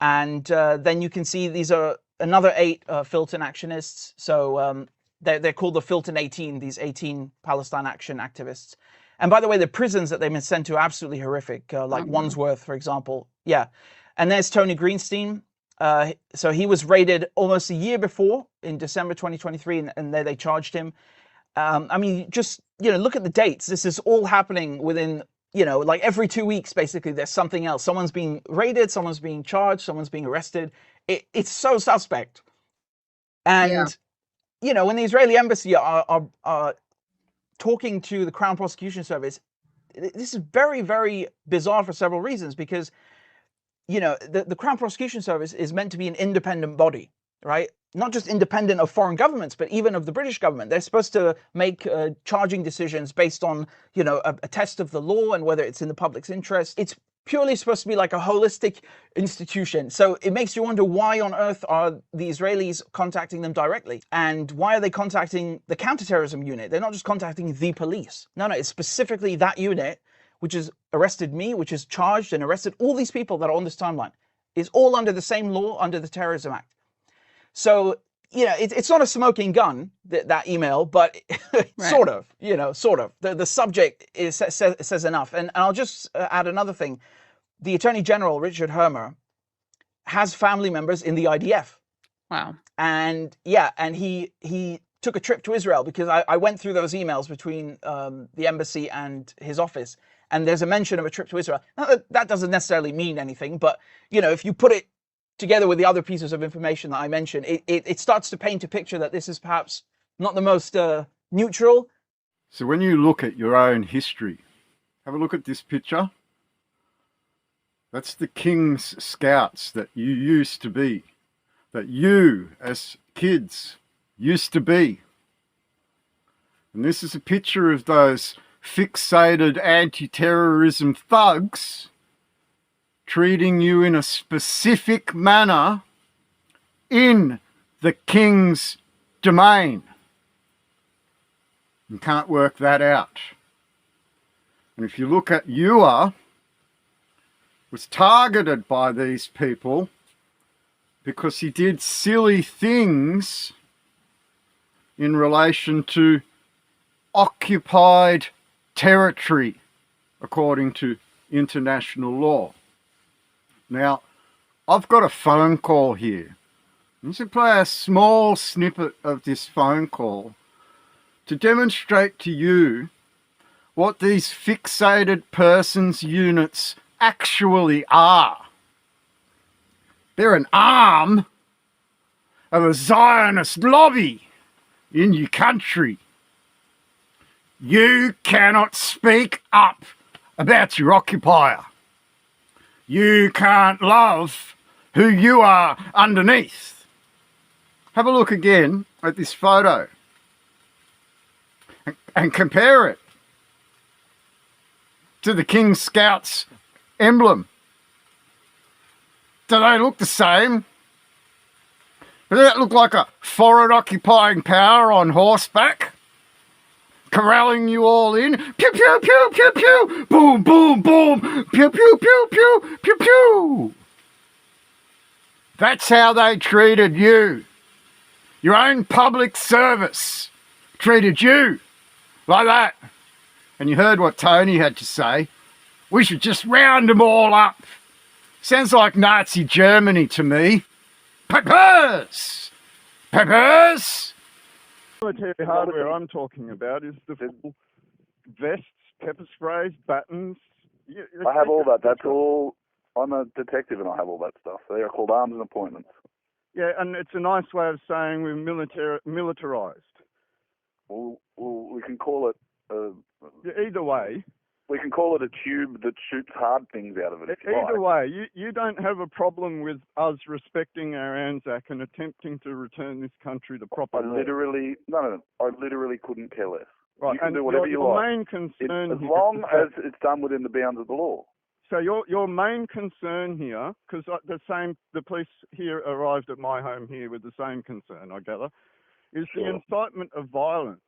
And then you can see these are another 8 Filton actionists. So they're called the Filton 18, these 18 Palestine Action activists. And by the way, the prisons that they've been sent to are absolutely horrific, like Wandsworth, for example. Yeah. And there's Tony Greenstein. So he was raided almost a year before in December 2023, and there they charged him. I mean, just, look at the dates. This is all happening within, like every 2 weeks, basically, there's something else. Someone's being raided, someone's being charged, someone's being arrested. It's so suspect. And, when the Israeli embassy are talking to the Crown Prosecution Service, this is very, very bizarre for several reasons, because the Crown Prosecution Service is meant to be an independent body, right? Not just independent of foreign governments, but even of the British government. They're supposed to make charging decisions based on, a test of the law and whether it's in the public's interest. It's purely supposed to be like a holistic institution. So it makes you wonder, why on earth are the Israelis contacting them directly? And why are they contacting the counterterrorism unit? They're not just contacting the police. No, it's specifically that unit, which has arrested me, which has charged and arrested all these people that are on this timeline. It's all under the same law, under the Terrorism Act. So, it's not a smoking gun, that email, but sort of. The subject says enough. And I'll just add another thing. The Attorney General, Richard Hermer, has family members in the IDF. Wow. And he took a trip to Israel, because I went through those emails between the embassy and his office. And there's a mention of a trip to Israel. Now, that doesn't necessarily mean anything, but, if you put it together with the other pieces of information that I mentioned, it starts to paint a picture that this is perhaps not the most neutral. So when you look at your own history, have a look at this picture. That's the King's Scouts that you used to be, that you as kids used to be. And this is a picture of those fixated anti-terrorism thugs treating you in a specific manner in the King's domain. You can't work that out. And if you look at Ewer, was targeted by these people because he did silly things in relation to occupied territory, according to international law. Now, I've got a phone call here. I'm going to play a small snippet of this phone call to demonstrate to you what these fixated persons units actually are. They're an arm of a Zionist lobby in your country. You cannot speak up about your occupier. You can't love who you are underneath. Have a look again at this photo and compare it to the King's Scouts emblem. Do they look the same? Does that look like a foreign occupying power on horseback, corralling you all in? Pew, pew, pew, pew, pew. Boom, boom, boom. Pew, pew, pew, pew, pew, pew. That's how they treated you. Your own public service treated you like that. And you heard what Tony had to say. We should just round them all up. Sounds like Nazi Germany to me. Peppers! Peppers! Military hardware I'm talking about is the full vests, pepper sprays, batons. I have all that. That's all. I'm a detective and I have all that stuff. They are called arms and appointments. Yeah, and it's a nice way of saying we're militarized. Well, we can call it... either way, We can call it a tube that shoots hard things out of it. If you Either like. way, you don't have a problem with us respecting our Anzac and attempting to return this country to proper I law. literally couldn't care less. Right, You can and do whatever you your like. main concern as here long is as it's done within the bounds of the law. So your main concern here, because the police here arrived at my home here with the same concern, I gather, is the incitement of violence.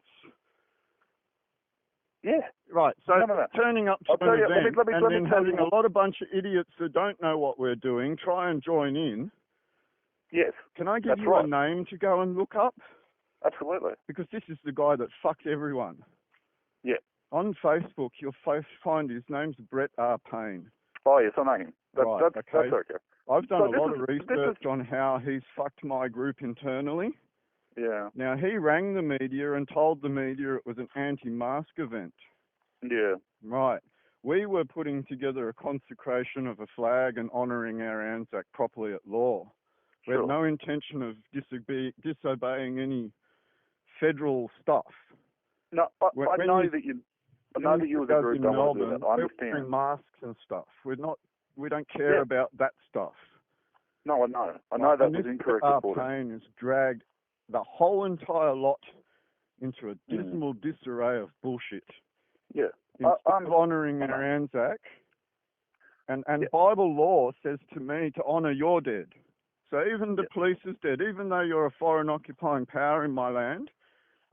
Yeah. Right. So No. turning up to I'll tell an you, event let me and then tell having you a lot of bunch of idiots that don't know what we're doing try and join in. Yes. Can I give that's you right. a name to go and look up? Absolutely. Because this is the guy that fucked everyone. Yeah. On Facebook, you'll find his name's Brett R. Payne. Oh, yes, I know him. That's okay. I've done So a lot of research on how he's fucked my group internally. Yeah. Now, he rang the media and told the media it was an anti-mask event. Yeah. Right. We were putting together a consecration of a flag and honouring our Anzac properly at law. We had no intention of disobeying any federal stuff. No, I know that you as a group don't want to do that. I We're understand. wearing masks and stuff. We don't care about that stuff. No, I know. I know that was incorrect reporting. Payne has dragged the whole entire lot into a dismal disarray of bullshit. Yeah. Instead of honouring our Anzac, and Bible law says to me to honour your dead. So even the police is dead, even though you're a foreign occupying power in my land,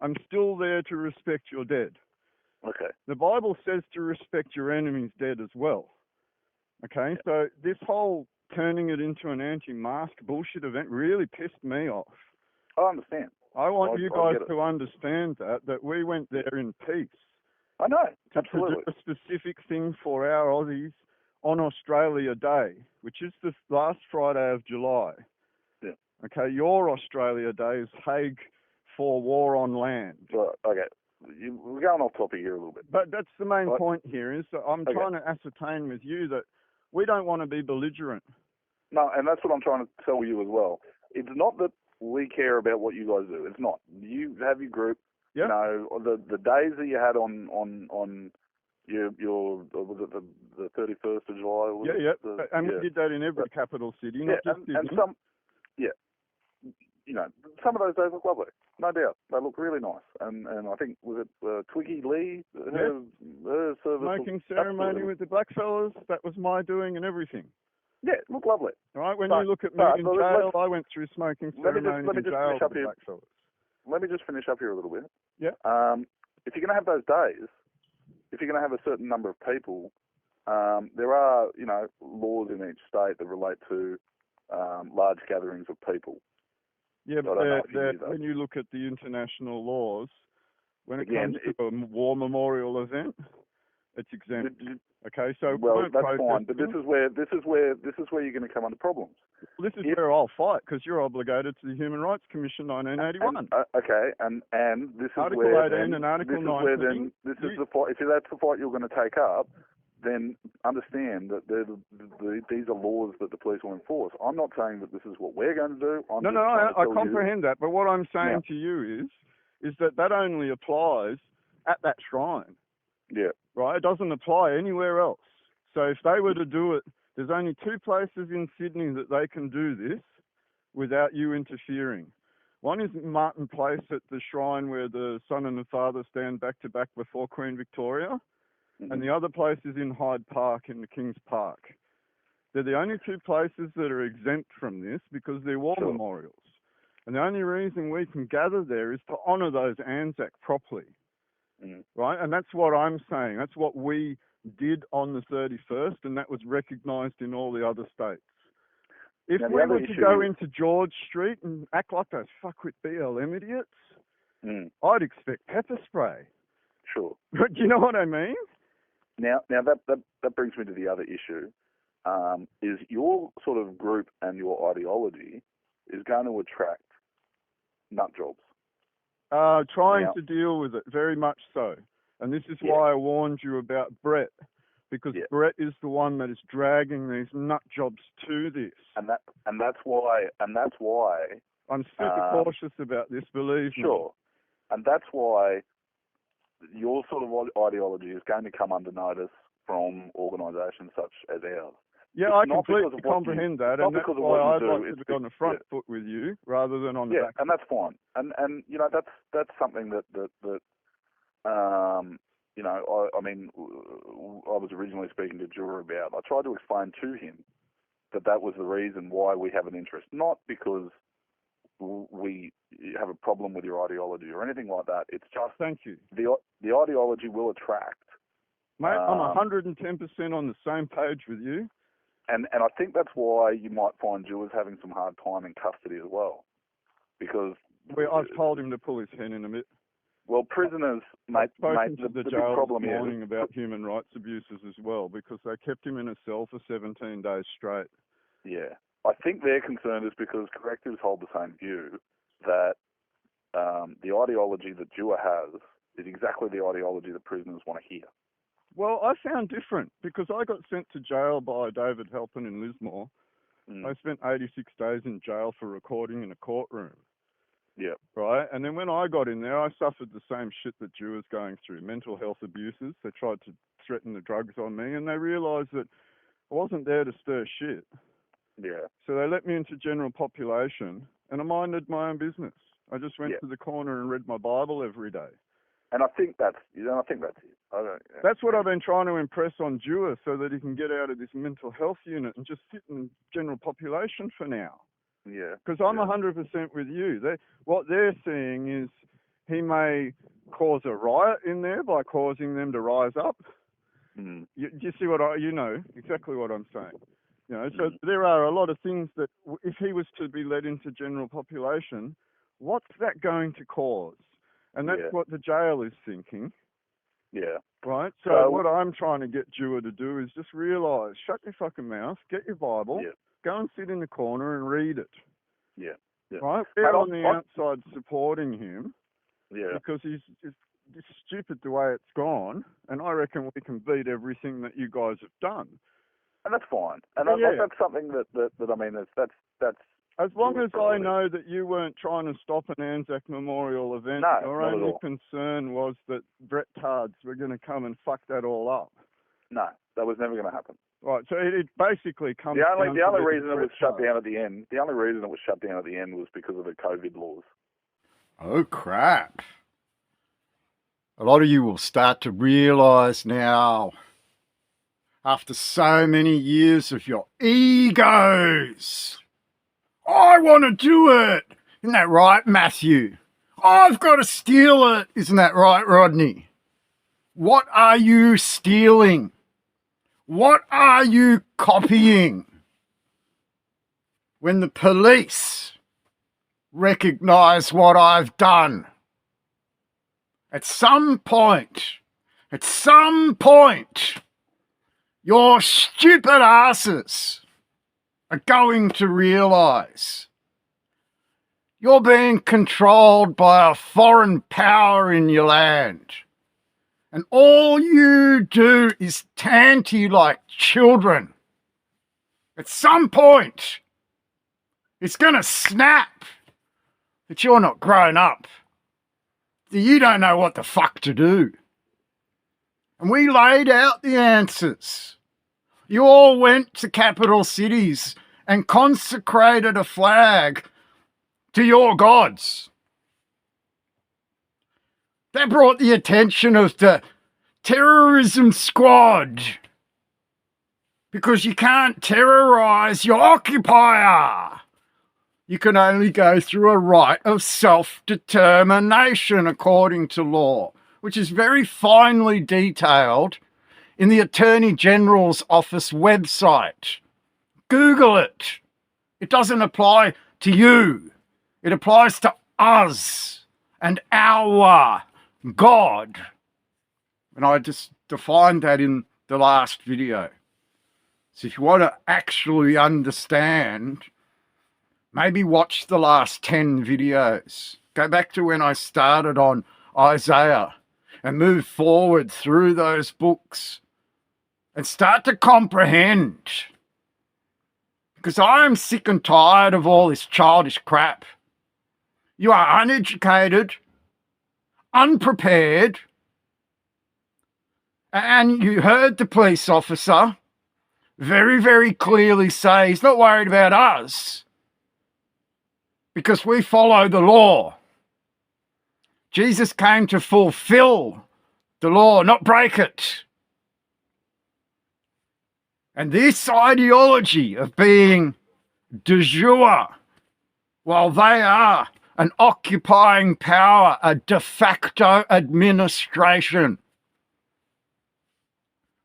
I'm still there to respect your dead. Okay. The Bible says to respect your enemy's dead as well. Okay, so this whole turning it into an anti-mask bullshit event really pissed me off. I understand. I want you guys to understand that we went there in peace. I know. To Absolutely. produce a specific thing for our Aussies on Australia Day, which is the last Friday of July. Yeah. Okay, your Australia Day is Hague for War on Land. Right, okay. We're going off topic here a little bit. But that's the main point here is that I'm trying to ascertain with you that we don't want to be belligerent. No, and that's what I'm trying to tell you as well. It's not that we care about what you guys do. It's not. You have your group. Yeah. You know, the days that you had on your was it the 31st of July? Was We did that in every capital city, not just Sydney. And some, you know, some of those days look lovely, no doubt. They look really nice, and I think was it Twiggy Lee, her service smoking ceremony with the blackfellas. That was my doing and everything. Yeah, it looked lovely. All right, when you look at me in jail, I went through smoking ceremony in jail with the blackfellas. Let me just finish up here a little bit. Yeah. If you're going to have those days, if you're going to have a certain number of people, there are, you know, laws in each state that relate to large gatherings of people. Yeah, but when you look at the international laws, when it comes to a war memorial event, it's exempt. Okay, so that's fine, but this is where you're going to come under problems. Well, this is where I'll fight because you're obligated to the Human Rights Commission 1981. And this is Article where 18 and Article 19. This is the fight. If that's the fight you're going to take up, then understand that these are laws that the police will enforce. I'm not saying that this is what we're going to do. I comprehend that, but what I'm saying to you is that only applies at that shrine. Yeah. Right? It doesn't apply anywhere else. So if they were to do it, there's only two places in Sydney that they can do this without you interfering. One is Martin Place at the shrine where the son and the father stand back to back before Queen Victoria. Mm-hmm. And the other place is in Hyde Park in the King's Park. They're the only two places that are exempt from this because they're war memorials. And the only reason we can gather there is to honour those Anzac properly. Right? And that's what I'm saying. That's what we did on the 31st, and that was recognised in all the other states. If we were to go into George Street and act like those fuckwit BLM idiots, I'd expect pepper spray. Sure. Do you know what I mean? Now that brings me to the other issue, is your sort of group and your ideology is going to attract nut jobs. Trying to deal with it, very much so. And this is why I warned you about Brett, because Brett is the one that is dragging these nut jobs to this. And that's why I'm super cautious about this, believe me. Sure. And that's why your sort of ideology is going to come under notice from organisations such as ours. Yeah, I completely comprehend that, and that's why I'd like to be on the front foot with you rather than on the back. Yeah, and that's fine. And you know, that's something that you know, I mean, I was originally speaking to Jura about. I tried to explain to him that was the reason why we have an interest, not because we have a problem with your ideology or anything like that. It's just thank you. The ideology will attract. Mate, I'm 110% on the same page with you. And I think that's why you might find Jura's having some hard time in custody as well, because I've told him to pull his hen in a bit. Well, prisoners, mate, the big jail problem this is morning about human rights abuses as well, because they kept him in a cell for 17 days straight. Yeah, I think their concern is because correctives hold the same view that the ideology that Jura has is exactly the ideology that prisoners want to hear. Well, I found different because I got sent to jail by David Halpin in Lismore. I spent 86 days in jail for recording in a courtroom. Yeah. Right? And then when I got in there, I suffered the same shit that Jew was going through, mental health abuses. They tried to threaten the drugs on me, and they realised that I wasn't there to stir shit. Yeah. So they let me into general population, and I minded my own business. I just went to the corner and read my Bible every day. And I think that's it. That's what I've been trying to impress on Dewar so that he can get out of this mental health unit and just sit in general population for now. Yeah. Because I'm 100% with you. What they're seeing is he may cause a riot in there by causing them to rise up. You see you know exactly what I'm saying. You know, so there are a lot of things that if he was to be led into general population, what's that going to cause? And that's what the jail is thinking. Yeah. Right? So what I'm trying to get Dewar to do is just realise, shut your fucking mouth, get your Bible, go and sit in the corner and read it. Yeah. Right? We're on the outside supporting him. Yeah. Because he's stupid the way it's gone, and I reckon we can beat everything that you guys have done. And that's fine. And that's something that I mean, that's as long as I know that you weren't trying to stop an Anzac Memorial event, your only concern was that Brett Tards were going to come and fuck that all up. No, that was never going to happen. Right, so it basically comes the only down to reason it was shut down at the end. The only reason it was shut down at the end was because of the COVID laws. Oh crap! A lot of you will start to realise now, after so many years of your egos. I want to do it. Isn't that right, Matthew? I've got to steal it. Isn't that right, Rodney? What are you stealing? What are you copying? When the police recognise what I've done, at some point, your stupid asses are going to realise you're being controlled by a foreign power in your land. And all you do is tanty like children. At some point, it's going to snap that you're not grown up. That you don't know what the fuck to do. And we laid out the answers. You all went to capital cities and consecrated a flag to your gods. That brought the attention of the terrorism squad because you can't terrorise your occupier. You can only go through a right of self-determination according to law, which is very finely detailed in the Attorney General's Office website. Google it. It doesn't apply to you. It applies to us and our God. And I just defined that in the last video. So if you want to actually understand, maybe watch the last 10 videos. Go back to when I started on Isaiah and move forward through those books and start to comprehend. Because I am sick and tired of all this childish crap. You are uneducated, unprepared, And you heard the police officer very, very clearly say he's not worried about us because we follow the law. Jesus came to fulfill the law, not break it. And this ideology of being de jure, while they are an occupying power, a de facto administration,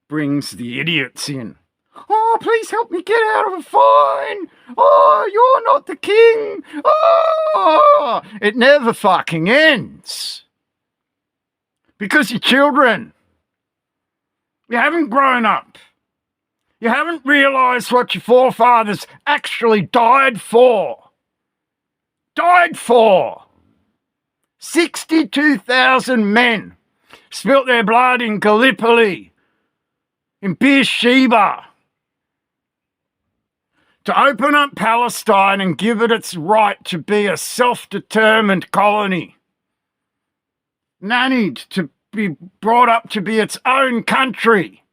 brings the idiots in. Oh, please help me get out of a fine. Oh, you're not the king. Oh, it never fucking ends. Because you're children. You haven't grown up. You haven't realised what your forefathers actually died for. Died for. 62,000 men spilt their blood in Gallipoli, in Beersheba, to open up Palestine and give it its right to be a self-determined colony, nannied to be brought up to be its own country.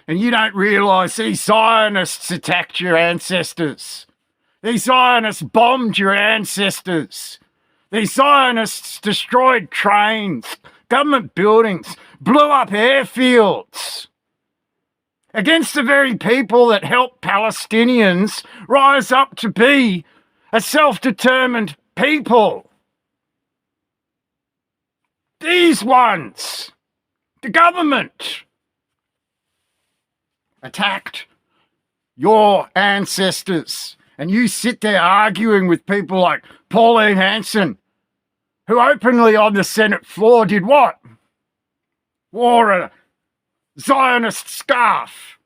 And you don't realise these Zionists attacked your ancestors. These Zionists bombed your ancestors. These Zionists destroyed trains, government buildings, blew up airfields, against the very people that helped Palestinians rise up to be a self-determined people. These ones, the government, attacked your ancestors. And you sit there arguing with people like Pauline Hanson, who openly on the Senate floor did what? Wore a Zionist scarf.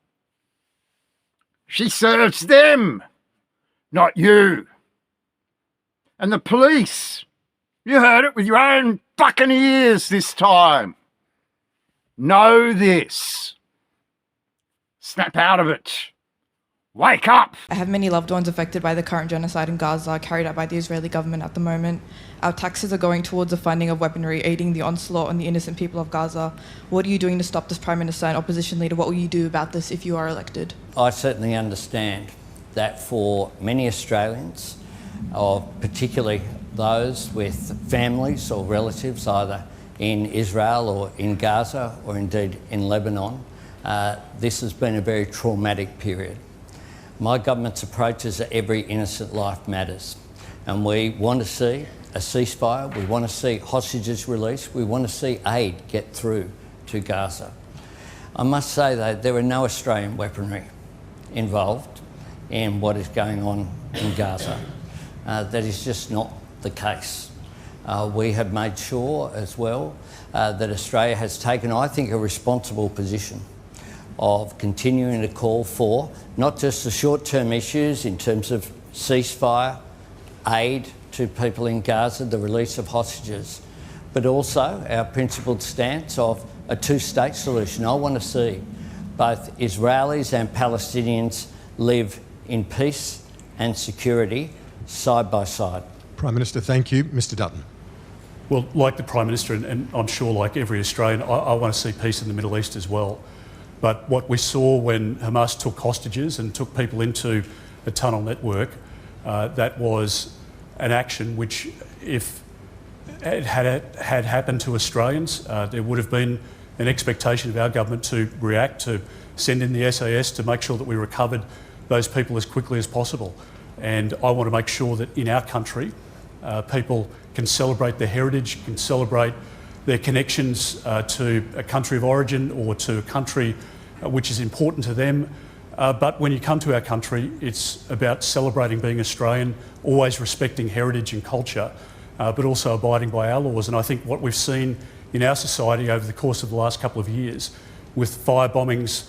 She serves them, not you. And the police, you heard it with your own fucking ears this time. Know this. Snap out of it. Wake up! I have many loved ones affected by the current genocide in Gaza carried out by the Israeli government at the moment. Our taxes are going towards the funding of weaponry, aiding the onslaught on the innocent people of Gaza. What are you doing to stop this Prime Minister and opposition leader? What will you do about this if you are elected? I certainly understand that for many Australians, or particularly those with families or relatives either in Israel or in Gaza or indeed in Lebanon, this has been a very traumatic period. My government's approach is that every innocent life matters, and we want to see a ceasefire, we want to see hostages released, we want to see aid get through to Gaza. I must say though, there are no Australian weaponry involved in what is going on in Gaza. That is just not the case. We have made sure as well that Australia has taken, I think, a responsible position of continuing to call for not just the short-term issues in terms of ceasefire, aid to people in Gaza, the release of hostages, but also our principled stance of a two-state solution. I want to see both Israelis and Palestinians live in peace and security side by side. Prime Minister, thank you. Mr Dutton. Well, like the Prime Minister, and I'm sure like every Australian, I want to see peace in the Middle East as well. But what we saw when Hamas took hostages and took people into a tunnel network, that was an action which, if it had happened to Australians, there would have been an expectation of our government to react, to send in the SAS to make sure that we recovered those people as quickly as possible. And I want to make sure that in our country, people can celebrate their heritage, can celebrate their connections to a country of origin or to a country which is important to them. But when you come to our country, it's about celebrating being Australian, always respecting heritage and culture, but also abiding by our laws. And I think what we've seen in our society over the course of the last couple of years with fire bombings,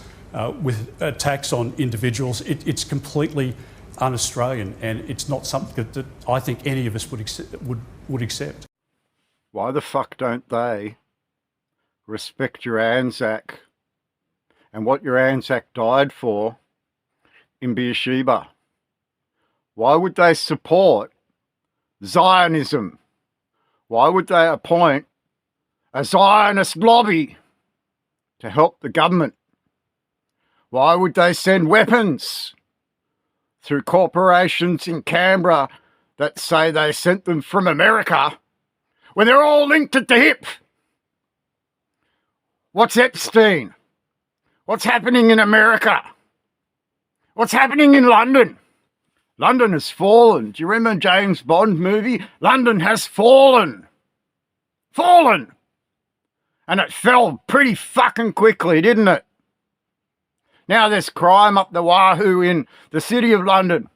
with attacks on individuals, it's completely un-Australian, and it's not something that I think any of us would accept. Why the fuck don't they respect your Anzac and what your Anzac died for in Beersheba? Why would they support Zionism? Why would they appoint a Zionist lobby to help the government? Why would they send weapons through corporations in Canberra that say they sent them from America when they're all linked at the hip? What's Epstein? What's happening in America? What's happening in London? London has fallen. Do you remember James Bond movie? London has fallen. Fallen. And it fell pretty fucking quickly, didn't it? Now there's crime up the wahoo in the city of London.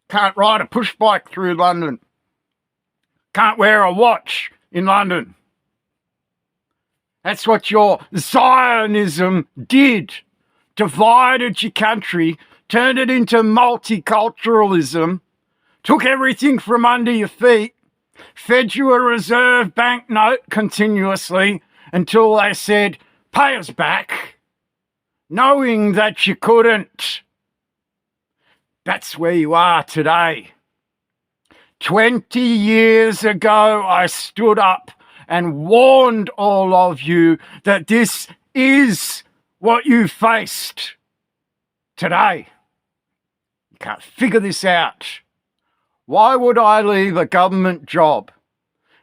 Can't ride a push bike through London. Can't wear a watch in London. That's what your Zionism did. Divided your country, turned it into multiculturalism, took everything from under your feet, fed you a reserve bank note continuously until they said, pay us back, knowing that you couldn't. That's where you are today. 20 years ago, I stood up and warned all of you that this is what you faced today. You can't figure this out. Why would I leave a government job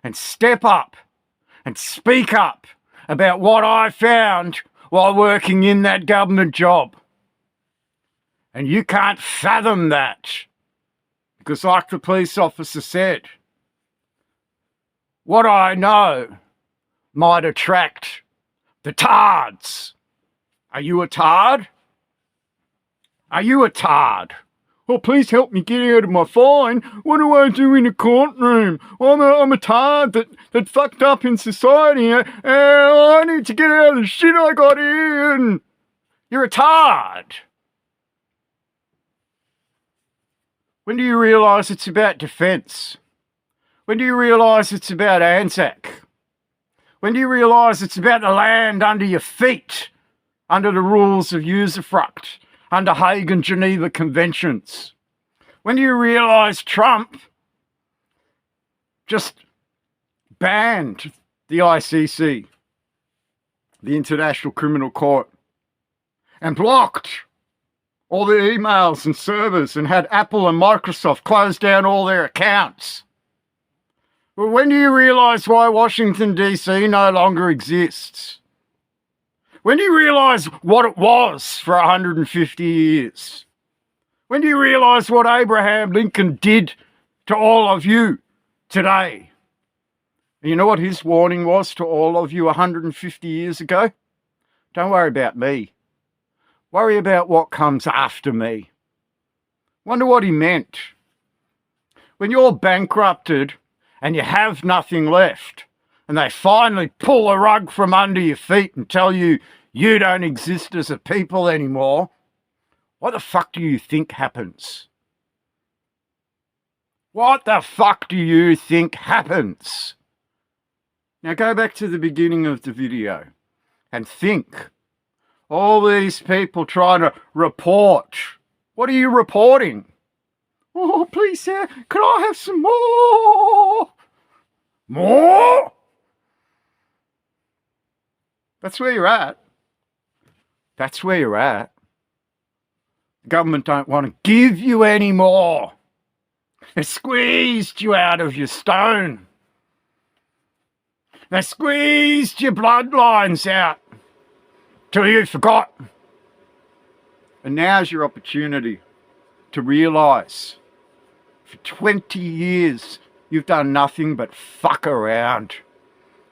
and step up and speak up about what I found while working in that government job? And you can't fathom that. Because like the police officer said, what I know might attract the tards. Are you a tard? Are you a tard? Oh, please help me get out of my fine. What do I do in a courtroom? I'm a tard that fucked up in society. I need to get out of the shit I got in. You're a tard. When do you realise it's about defence? When do you realise it's about Anzac? When do you realise it's about the land under your feet, under the rules of usufruct, under Hague and Geneva Conventions? When do you realise Trump just banned the ICC, the International Criminal Court, and blocked all the emails and servers and had Apple and Microsoft close down all their accounts? Well, when do you realise why Washington, D.C. no longer exists? When do you realise what it was for 150 years? When do you realise what Abraham Lincoln did to all of you today? And you know what his warning was to all of you 150 years ago? Don't worry about me. Worry about what comes after me. Wonder what he meant. When you're bankrupted and you have nothing left, and they finally pull the rug from under your feet and tell you you don't exist as a people anymore, what the fuck do you think happens? What the fuck do you think happens? Now go back to the beginning of the video and think. All these people trying to report. What are you reporting? Oh, please, sir, could I have some more? More? That's where you're at. That's where you're at. The government don't want to give you any more. They squeezed you out of your stone. They squeezed your bloodlines out till you forgot. And now's your opportunity to realise for 20 years you've done nothing but fuck around,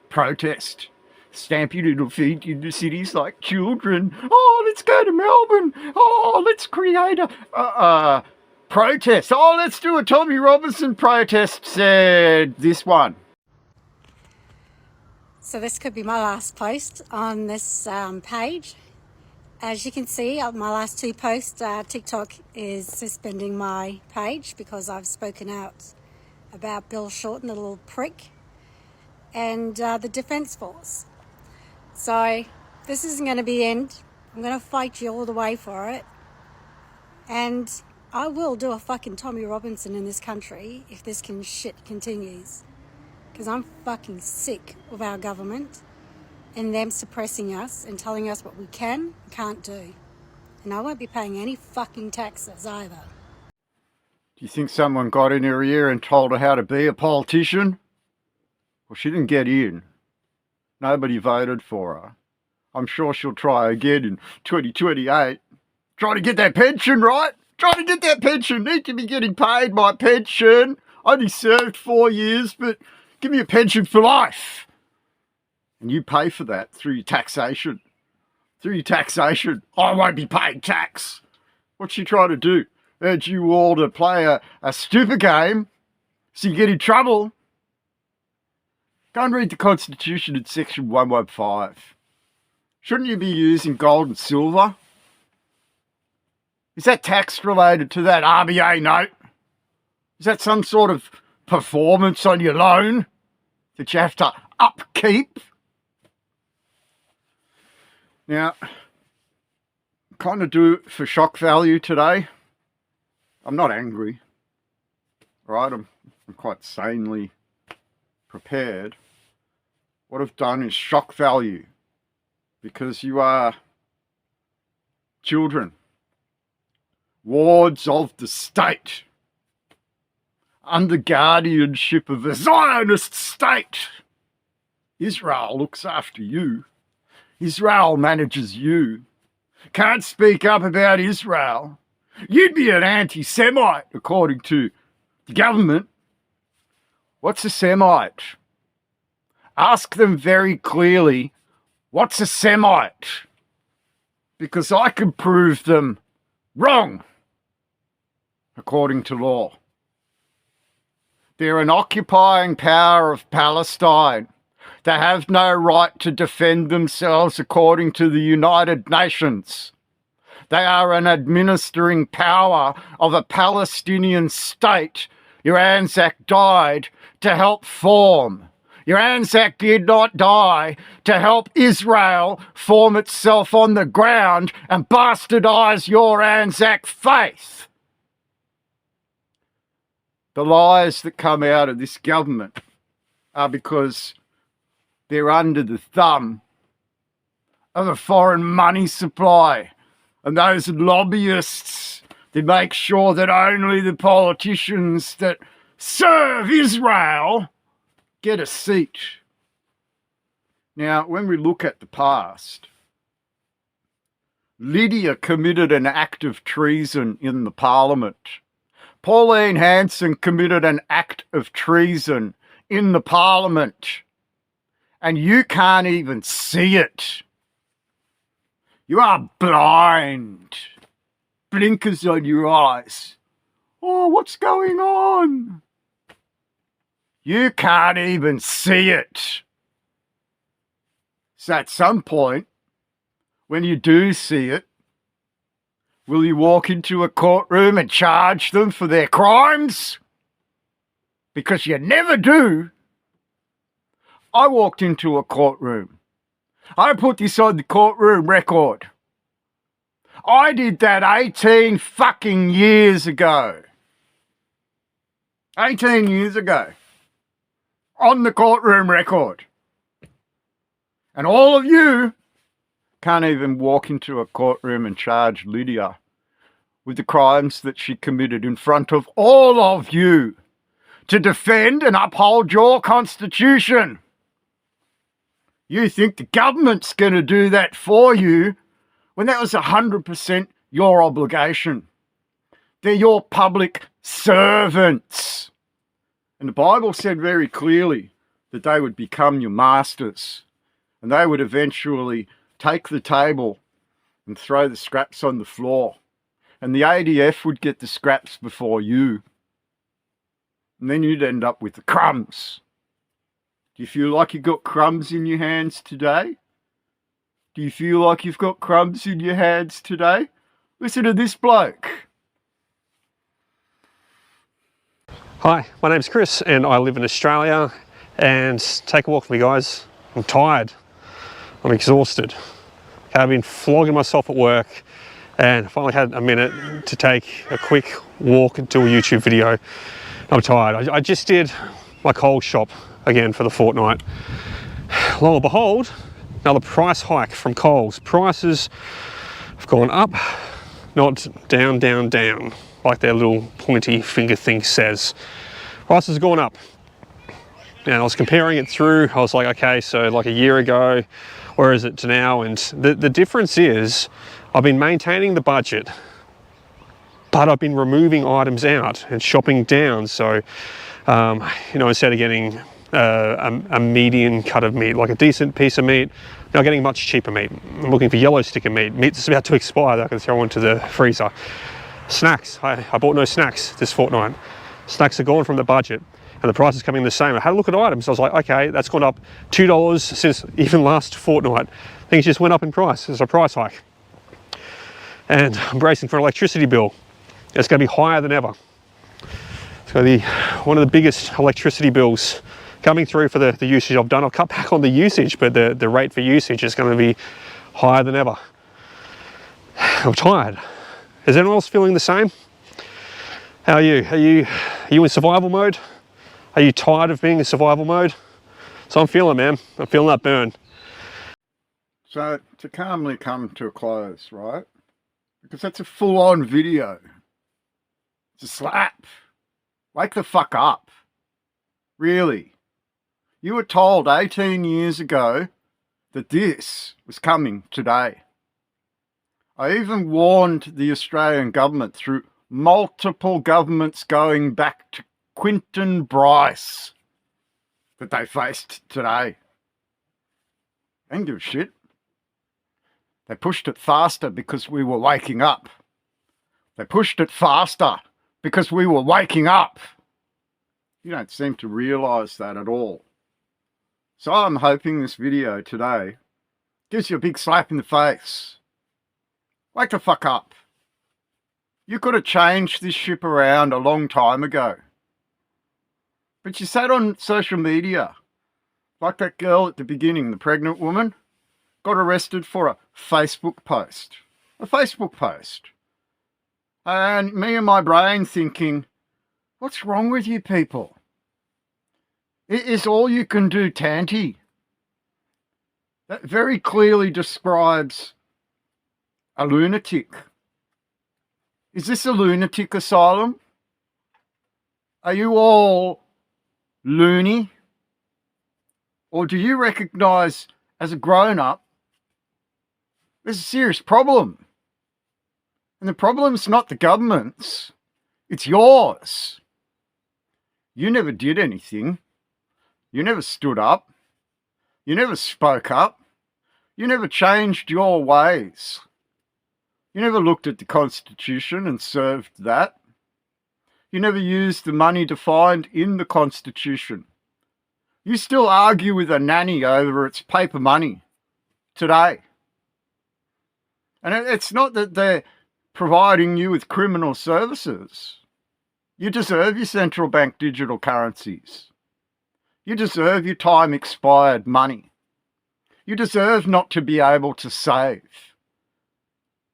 protest, stamp your little feet into cities like children. Oh, let's go to Melbourne. Oh, let's create a protest. Oh, let's do a Tommy Robinson protest, said this one. So this could be my last post on this page. As you can see, my last two posts, TikTok is suspending my page because I've spoken out about Bill Shorten, the little prick, and the Defence Force. So this isn't going to be the end. I'm going to fight you all the way for it. And I will do a fucking Tommy Robinson in this country if this shit continues. Because I'm fucking sick of our government. and them suppressing us and telling us what we can and can't do. And I won't be paying any fucking taxes either. Do you think someone got in her ear and told her how to be a politician? Well, she didn't get in. Nobody voted for her. I'm sure she'll try again in 2028. Trying to get that pension, right? Trying to get that pension. Need to be getting paid my pension. I only served 4 years, but give me a pension for life. And you pay for that through your taxation. Through your taxation. I won't be paying tax. What's she trying to do? Urge you all to play a stupid game so you get in trouble. Go and read the Constitution in section 115. Shouldn't you be using gold and silver? Is that tax related to that RBA note? Is that some sort of performance on your loan that you have to upkeep? Now, kind of do it for shock value today. I'm not angry, right? I'm quite sanely prepared. What I've done is shock value, because you are children, wards of the state, under guardianship of a Zionist state. Israel looks after you. Israel manages you. Can't speak up about Israel. You'd be an anti-Semite, according to the government. What's a Semite? Ask them very clearly, what's a Semite? Because I can prove them wrong, according to law. They're an occupying power of Palestine. They have no right to defend themselves according to the United Nations. They are an administering power of a Palestinian state your Anzac died to help form. Your Anzac did not die to help Israel form itself on the ground and bastardize your Anzac faith. The lies that come out of this government are because they're under the thumb of a foreign money supply and those lobbyists that make sure that only the politicians that serve Israel get a seat. Now, when we look at the past, Lydia committed an act of treason in the Parliament. Pauline Hanson committed an act of treason in the Parliament. And you can't even see it. You are blind. Blinkers on your eyes. Oh, what's going on? You can't even see it. So at some point, when you do see it, will you walk into a courtroom and charge them for their crimes? Because you never do. I walked into a courtroom. I put this on the courtroom record. I did that 18 fucking years ago. 18 years ago. On the courtroom record. And all of you can't even walk into a courtroom and charge Lydia with the crimes that she committed in front of all of you to defend and uphold your constitution. You think the government's going to do that for you when that was 100% your obligation. They're your public servants. And the Bible said very clearly that they would become your masters and they would eventually take the table and throw the scraps on the floor. And the ADF would get the scraps before you. And then you'd end up with the crumbs. Do you feel like you've got crumbs in your hands today? Do you feel like you've got crumbs in your hands today? Listen to this bloke. Hi, my name's Chris and I live in Australia, and take a walk with me, guys. I'm tired. I'm exhausted. I've been flogging myself at work and I finally had a minute to take a quick walk and do a YouTube video. I'm tired. I just did my coal shop again for the fortnight. Lo and behold, Another price hike from Coles. Prices have gone up, not down, down, down, like their little pointy finger thing says. Prices have gone up. And I was comparing it through, I was like, okay, so like a year ago, where is it to now? And the difference is I've been maintaining the budget, but I've been removing items out and shopping down. So, you know, instead of getting a median cut of meat, like a decent piece of meat, now getting much cheaper meat. I'm looking for yellow sticker meat. Meat that's about to expire that I can throw into the freezer. Snacks, I bought no snacks this fortnight. Snacks are gone from the budget and the price is coming the same. I had a look at items. I was like, okay, that's gone up $2 since even last fortnight. Things just went up in price. There's a price hike. And I'm bracing for an electricity bill. It's going to be higher than ever. It's going to be one of the biggest electricity bills coming through for the usage I've done. I've cut back on the usage, but the rate for usage is going to be higher than ever. I'm tired. Is anyone else feeling the same? How are you? Are you in survival mode? Are you tired of being in survival mode? So I'm feeling, man. I'm feeling that burn. So to calmly come to a close, right? Because that's a full-on video. It's a slap. Wake the fuck up. Really. You were told 18 years ago that this was coming today. I even warned the Australian government through multiple governments going back to Quinton Bryce that they faced today. They didn't give a shit. They pushed it faster because we were waking up. They pushed it faster because we were waking up. You don't seem to realise that at all. So I'm hoping this video today gives you a big slap in the face. Wake the fuck up. You could have changed this ship around a long time ago. But you sat on social media, like that girl at the beginning, the pregnant woman, got arrested for a Facebook post. A Facebook post. And me and my brain thinking, what's wrong with you people? It is all you can do tanty. That very clearly describes a lunatic. Is this a lunatic asylum? Are you all loony? Or do you recognise as a grown-up there's a serious problem? And the problem's not the government's, it's yours. You never did anything. You never stood up. You never spoke up. You never changed your ways. You never looked at the Constitution and served that. You never used the money defined in the Constitution. You still argue with a nanny over its paper money today. And it's not that they're providing you with criminal services. You deserve your central bank digital currencies. You deserve your time expired money. You deserve not to be able to save.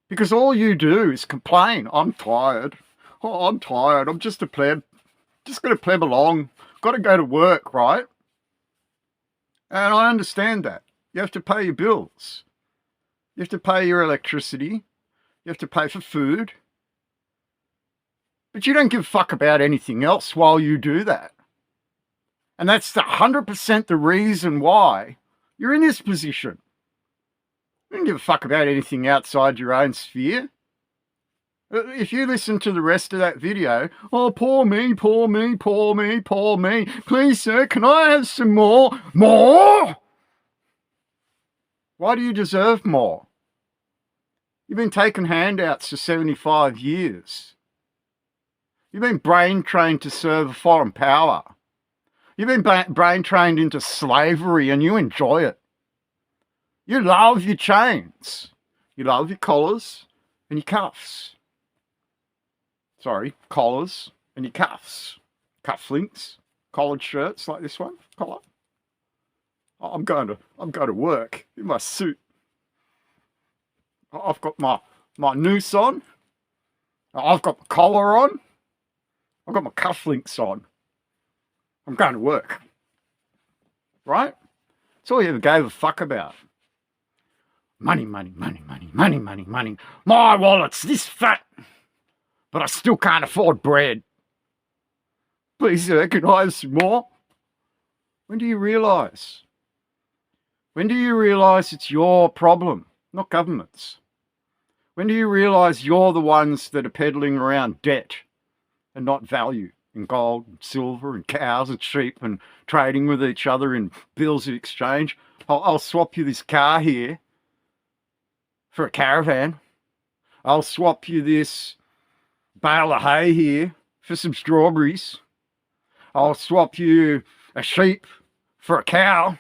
Because all you do is complain. I'm tired. Oh, I'm tired. I'm just a pleb. Just got to pleb along. Got to go to work, right? And I understand that. You have to pay your bills. You have to pay your electricity. You have to pay for food. But you don't give a fuck about anything else while you do that. And that's 100% the reason why you're in this position. You don't give a fuck about anything outside your own sphere. If you listen to the rest of that video, oh, poor me, poor me, poor me, poor me. Please, sir, can I have some more? More? Why do you deserve more? You've been taking handouts for 75 years. You've been brain-trained to serve a foreign power. You've been brain-trained into slavery and you enjoy it. You love your chains. You love your collars and your cuffs. Sorry, collars and your cuffs. Cufflinks, collared shirts like this one, collar. I'm going to work in my suit. I've got my noose on. I've got the collar on. I've got my cufflinks on. I'm going to work. Right? That's all you ever gave a fuck about. Money, money, money, money, money, money, money. My wallet's this fat, but I still can't afford bread. Please, sir, can I have some more? When do you realise? When do you realise it's your problem, not government's? When do you realise you're the ones that are peddling around debt and not value in gold and silver and cows and sheep and trading with each other in bills of exchange? I'll swap you this car here for a caravan. I'll swap you this bale of hay here for some strawberries. I'll swap you a sheep for a cow.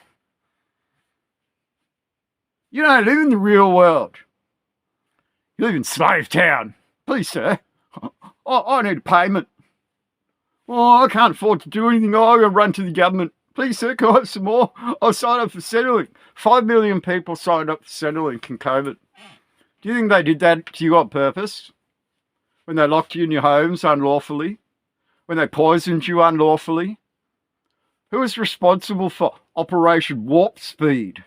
You don't live in the real world. You live in Slave Town. Please, sir, I need a payment. Oh, I can't afford to do anything. I'm going to run to the government. Please, sir, can I have some more? I'll sign up for Centrelink. 5 million people signed up for Centrelink in COVID. Do you think they did that to you on purpose? When they locked you in your homes unlawfully? When they poisoned you unlawfully? Who was responsible for Operation Warp Speed?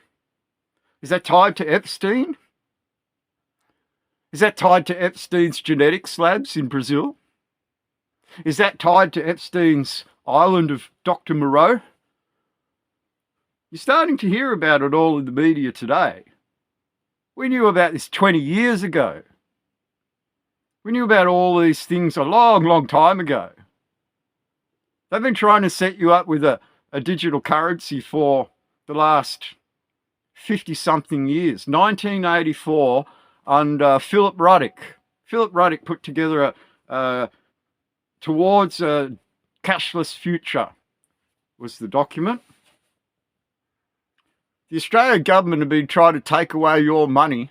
Is that tied to Epstein? Is that tied to Epstein's genetics labs in Brazil? Is that tied to Epstein's island of Dr. Moreau? You're starting to hear about it all in the media today. We knew about this 20 years ago. We knew about all these things a long, long time ago. They've been trying to set you up with a digital currency for the last 50-something years. 1984 under Philip Ruddock. Philip Ruddock put together Towards a Cashless Future was the document. The Australian government have been trying to take away your money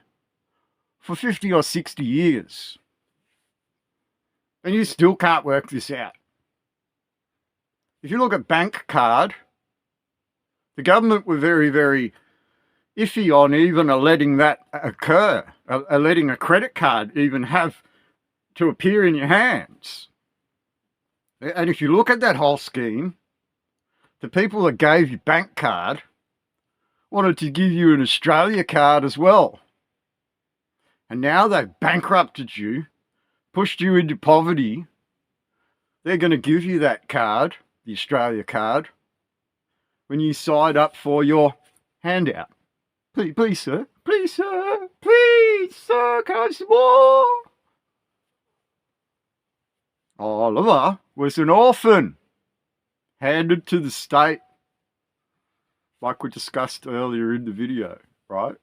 for 50 or 60 years. And you still can't work this out. If you look at bank card, the government were very, very iffy on even letting that occur, letting a credit card even have to appear in your hands. And if you look at that whole scheme, the people that gave you bank card wanted to give you an Australia card as well. And now they've bankrupted you, pushed you into poverty. They're going to give you that card, the Australia card, when you sign up for your handout. Please, sir. Please, sir. Please, sir. Can I have some more? Oliver was an orphan, handed to the state, like we discussed earlier in the video, right?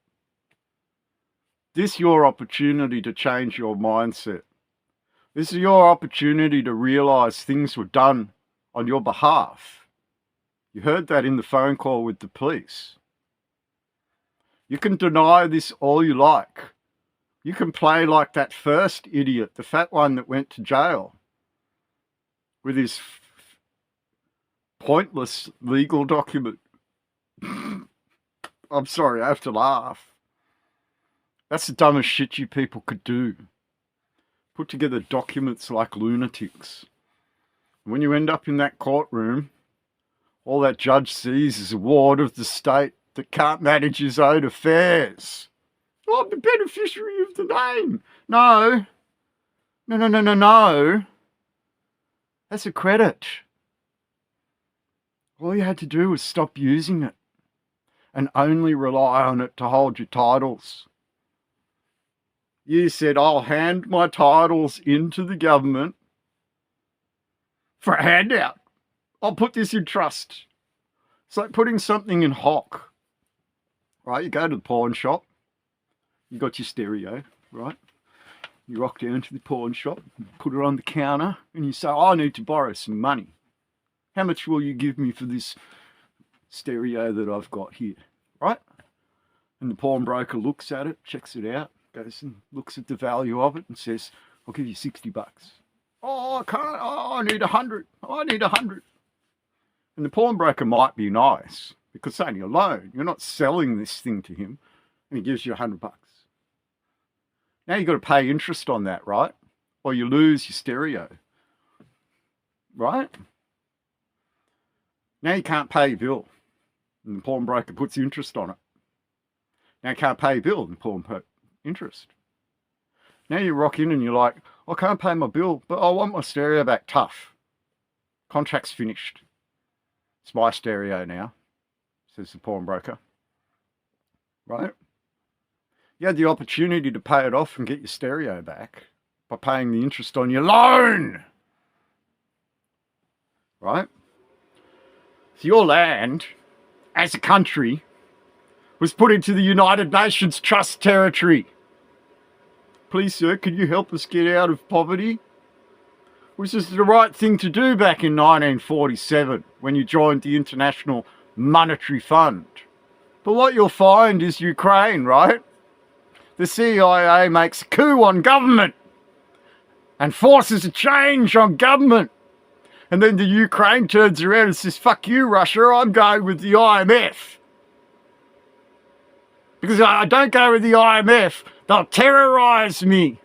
This is your opportunity to change your mindset. This is your opportunity to realise things were done on your behalf. You heard that in the phone call with the police. You can deny this all you like. You can play like that first idiot, the fat one that went to jail, with his pointless legal document. I'm sorry, I have to laugh. That's the dumbest shit you people could do. Put together documents like lunatics. And when you end up in that courtroom, all that judge sees is a ward of the state that can't manage his own affairs. Oh, I'm the beneficiary of the name. No. No. That's a credit. All you had to do was stop using it and only rely on it to hold your titles. You said, I'll hand my titles into the government for a handout. I'll put this in trust. It's like putting something in hock. Right, you go to the pawn shop. You got your stereo, right? You rock down to the pawn shop, put it on the counter, and you say, I need to borrow some money. How much will you give me for this stereo that I've got here, right? And the pawnbroker looks at it, checks it out, goes and looks at the value of it and says, I'll give you $60. Oh, I can't. Oh, I need 100. I need 100. And the pawnbroker might be nice because it's only a loan. You're not selling this thing to him, and he gives you $100. Now you've got to pay interest on that, right? Or you lose your stereo, right? Now you can't pay your bill, and the pawnbroker puts interest on it. Now you can't pay your bill and pull them interest. Now you rock in and you're like, I can't pay my bill, but I want my stereo back. Tough. Contract's finished. It's my stereo now, says the pawnbroker. Right? You had the opportunity to pay it off and get your stereo back by paying the interest on your loan. Right? So your land, as a country, was put into the United Nations Trust territory. Please, sir, could you help us get out of poverty? Was this the right thing to do back in 1947 when you joined the International Monetary Fund? But what you'll find is Ukraine, right? The CIA makes a coup on government and forces a change on government. And then the Ukraine turns around and says, fuck you, Russia, I'm going with the IMF. Because I don't go with the IMF, they'll terrorise me.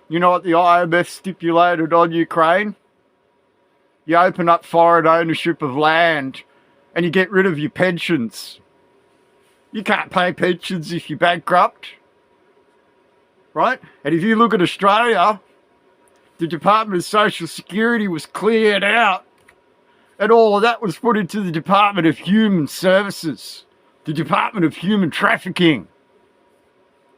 You know what the IMF stipulated on Ukraine? You open up foreign ownership of land and you get rid of your pensions. You can't pay pensions if you're bankrupt. Right? And if you look at Australia, the Department of Social Security was cleared out and all of that was put into the Department of Human Services, the Department of Human Trafficking.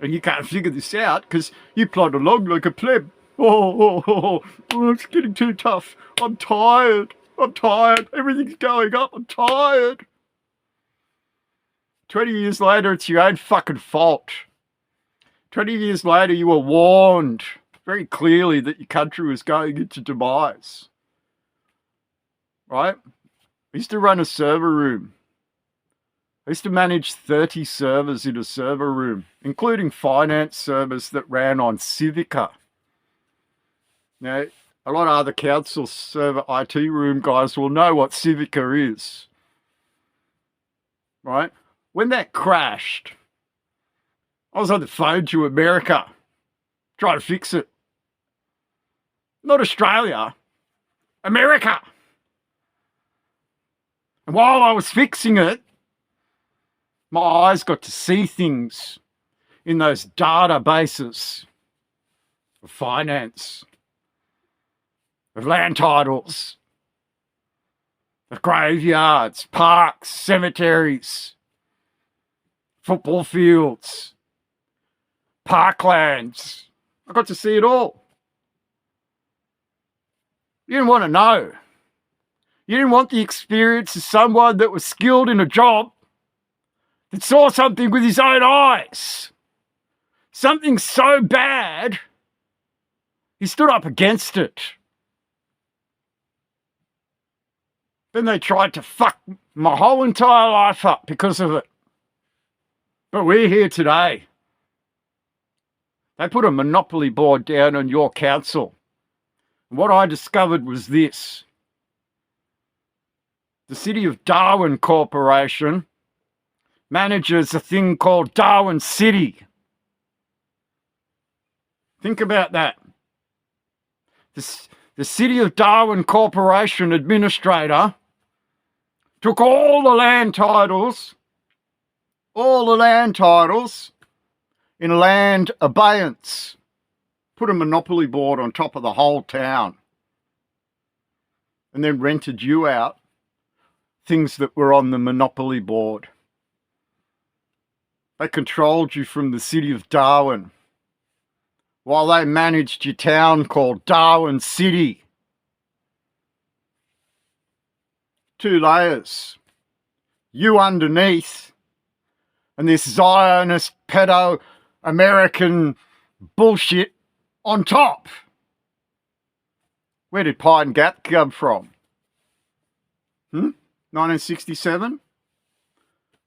And you can't figure this out because you plod along like a pleb. Oh, it's getting too tough. I'm tired. Everything's going up. I'm tired. 20 years later, it's your own fucking fault. 20 years later, you were warned very clearly that your country was going into demise. Right? I used to run a server room. I used to manage 30 servers in a server room, including finance servers that ran on Civica. Now, a lot of other council server IT room guys will know what Civica is. Right? When that crashed, I was on the phone to America trying to fix it. Not Australia, America. And while I was fixing it, my eyes got to see things in those databases of finance, of land titles, of graveyards, parks, cemeteries, football fields, parklands. I got to see it all. You didn't want to know. You didn't want the experience of someone that was skilled in a job that saw something with his own eyes. Something so bad, he stood up against it. Then they tried to fuck my whole entire life up because of it. But we're here today. They put a monopoly board down on your council. And what I discovered was this. The City of Darwin Corporation manages a thing called Darwin City. Think about that. The City of Darwin Corporation administrator took all the land titles in land abeyance, put a monopoly board on top of the whole town, and then rented you out things that were on the monopoly board. They controlled you from the City of Darwin while they managed your town called Darwin City. 2 layers. You underneath, and this Zionist pedo-American bullshit on top. Where did Pine Gap come from? 1967?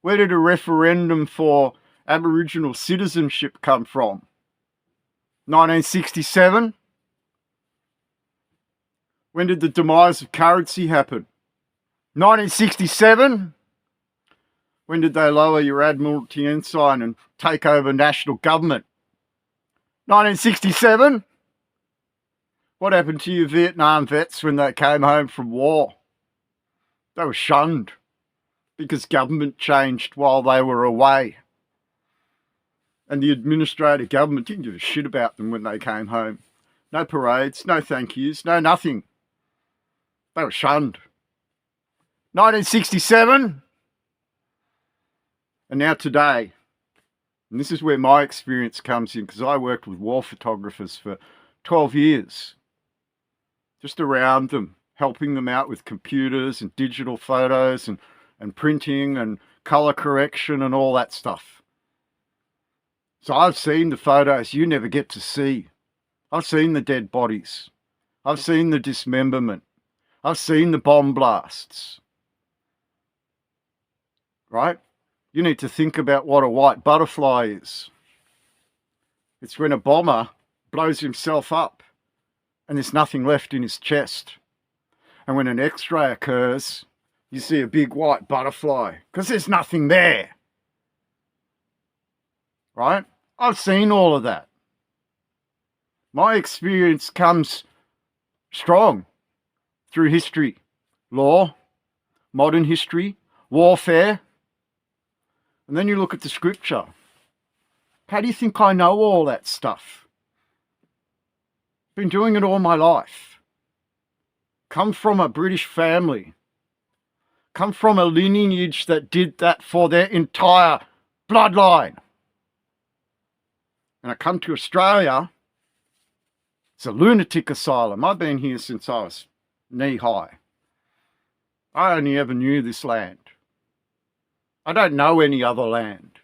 Where did a referendum for Aboriginal citizenship come from? 1967? When did the demise of currency happen? 1967? When did they lower your Admiralty ensign and take over national government? 1967? What happened to your Vietnam vets when they came home from war? They were shunned because government changed while they were away. And the administrative government didn't give a shit about them when they came home. No parades, no thank yous, no nothing. They were shunned. 1967, and now today. And this is where my experience comes in, because I worked with war photographers for 12 years. Just around them, helping them out with computers and digital photos and printing and colour correction and all that stuff. So I've seen the photos you never get to see. I've seen the dead bodies. I've seen the dismemberment. I've seen the bomb blasts. Right? You need to think about what a white butterfly is. It's when a bomber blows himself up and there's nothing left in his chest. And when an X-ray occurs, you see a big white butterfly because there's nothing there. Right? I've seen all of that. My experience comes strong through history, law, modern history, warfare. And then you look at the scripture. How do you think I know all that stuff? Been doing it all my life. Come from a British family. Come from a lineage that did that for their entire bloodline. And I come to Australia, it's a lunatic asylum. I've been here since I was knee high. I only ever knew this land. I don't know any other land.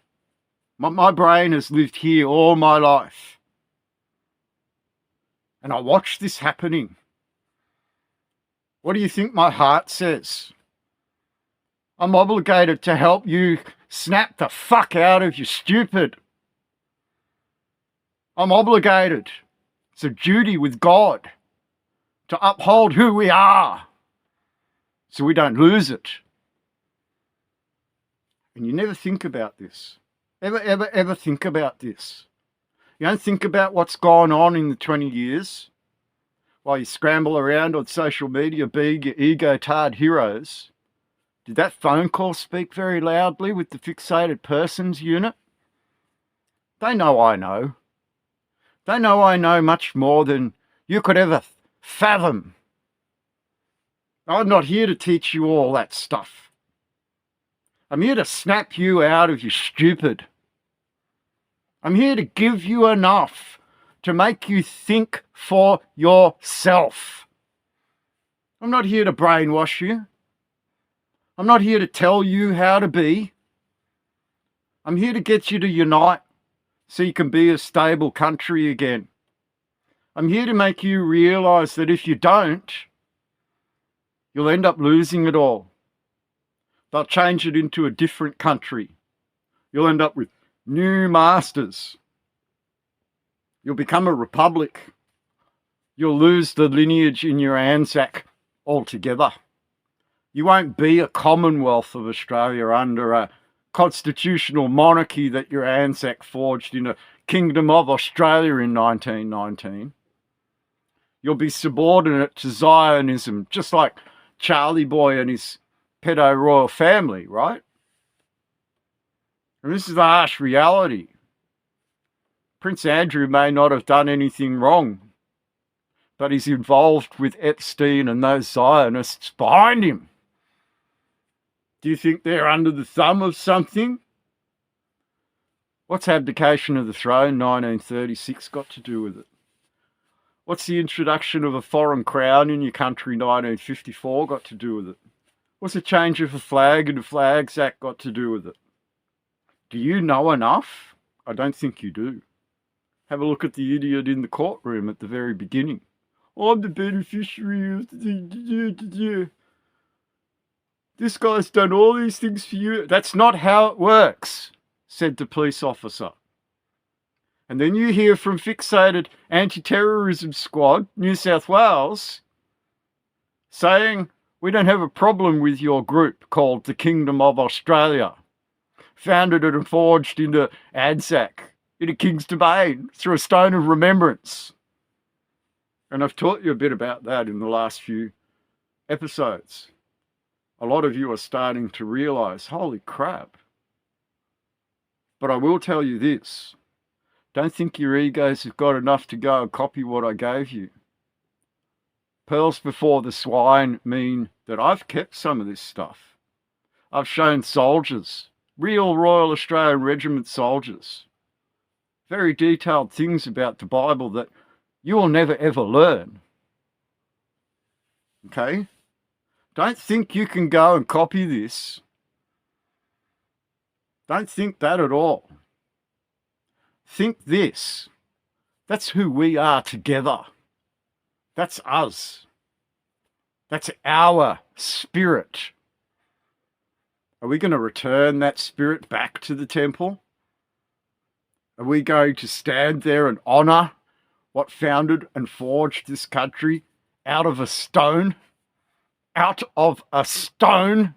My brain has lived here all my life. And I watch this happening. What do you think my heart says? I'm obligated to help you snap the fuck out of you stupid. I'm obligated. It's a duty with God to uphold who we are so we don't lose it. And you never think about this. Ever think about this. You don't think about what's gone on in the 20 years while you scramble around on social media being your ego-tarred heroes. Did that phone call speak very loudly with the fixated persons unit? They know I know. They know I know much more than you could ever fathom. I'm not here to teach you all that stuff. I'm here to snap you out of your stupid. I'm here to give you enough to make you think for yourself. I'm not here to brainwash you. I'm not here to tell you how to be. I'm here to get you to unite so you can be a stable country again. I'm here to make you realise that if you don't, you'll end up losing it all. They'll change it into a different country. You'll end up with new masters. You'll become a republic. You'll lose the lineage in your Anzac altogether. You won't be a Commonwealth of Australia under a constitutional monarchy that your Anzac forged in a Kingdom of Australia in 1919. You'll be subordinate to Zionism, just like Charlie Boy and his pedo royal family, right? And this is the harsh reality. Prince Andrew may not have done anything wrong, but he's involved with Epstein and those Zionists behind him. Do you think they're under the thumb of something? What's abdication of the throne 1936 got to do with it? What's the introduction of a foreign crown in your country 1954 got to do with it? What's the change of a flag in the Flags Act got to do with it? Do you know enough? I don't think you do. Have a look at the idiot in the courtroom at the very beginning. I'm the beneficiary of the... This guy's done all these things for you. That's not how it works, said the police officer. And then you hear from fixated anti-terrorism squad, New South Wales, saying, we don't have a problem with your group called the Kingdom of Australia, founded and forged into Anzac, into King's Domain, through a stone of remembrance. And I've taught you a bit about that in the last few episodes. A lot of you are starting to realise, holy crap. But I will tell you this. Don't think your egos have got enough to go and copy what I gave you. Pearls before the swine mean that I've kept some of this stuff. I've shown soldiers, real Royal Australian Regiment soldiers, very detailed things about the Bible that you will never ever learn. Okay? Don't think you can go and copy this. Don't think that at all. Think this. That's who we are together. That's us. That's our spirit. Are we going to return that spirit back to the temple? Are we going to stand there and honour what founded and forged this country out of a stone? Out of a stone?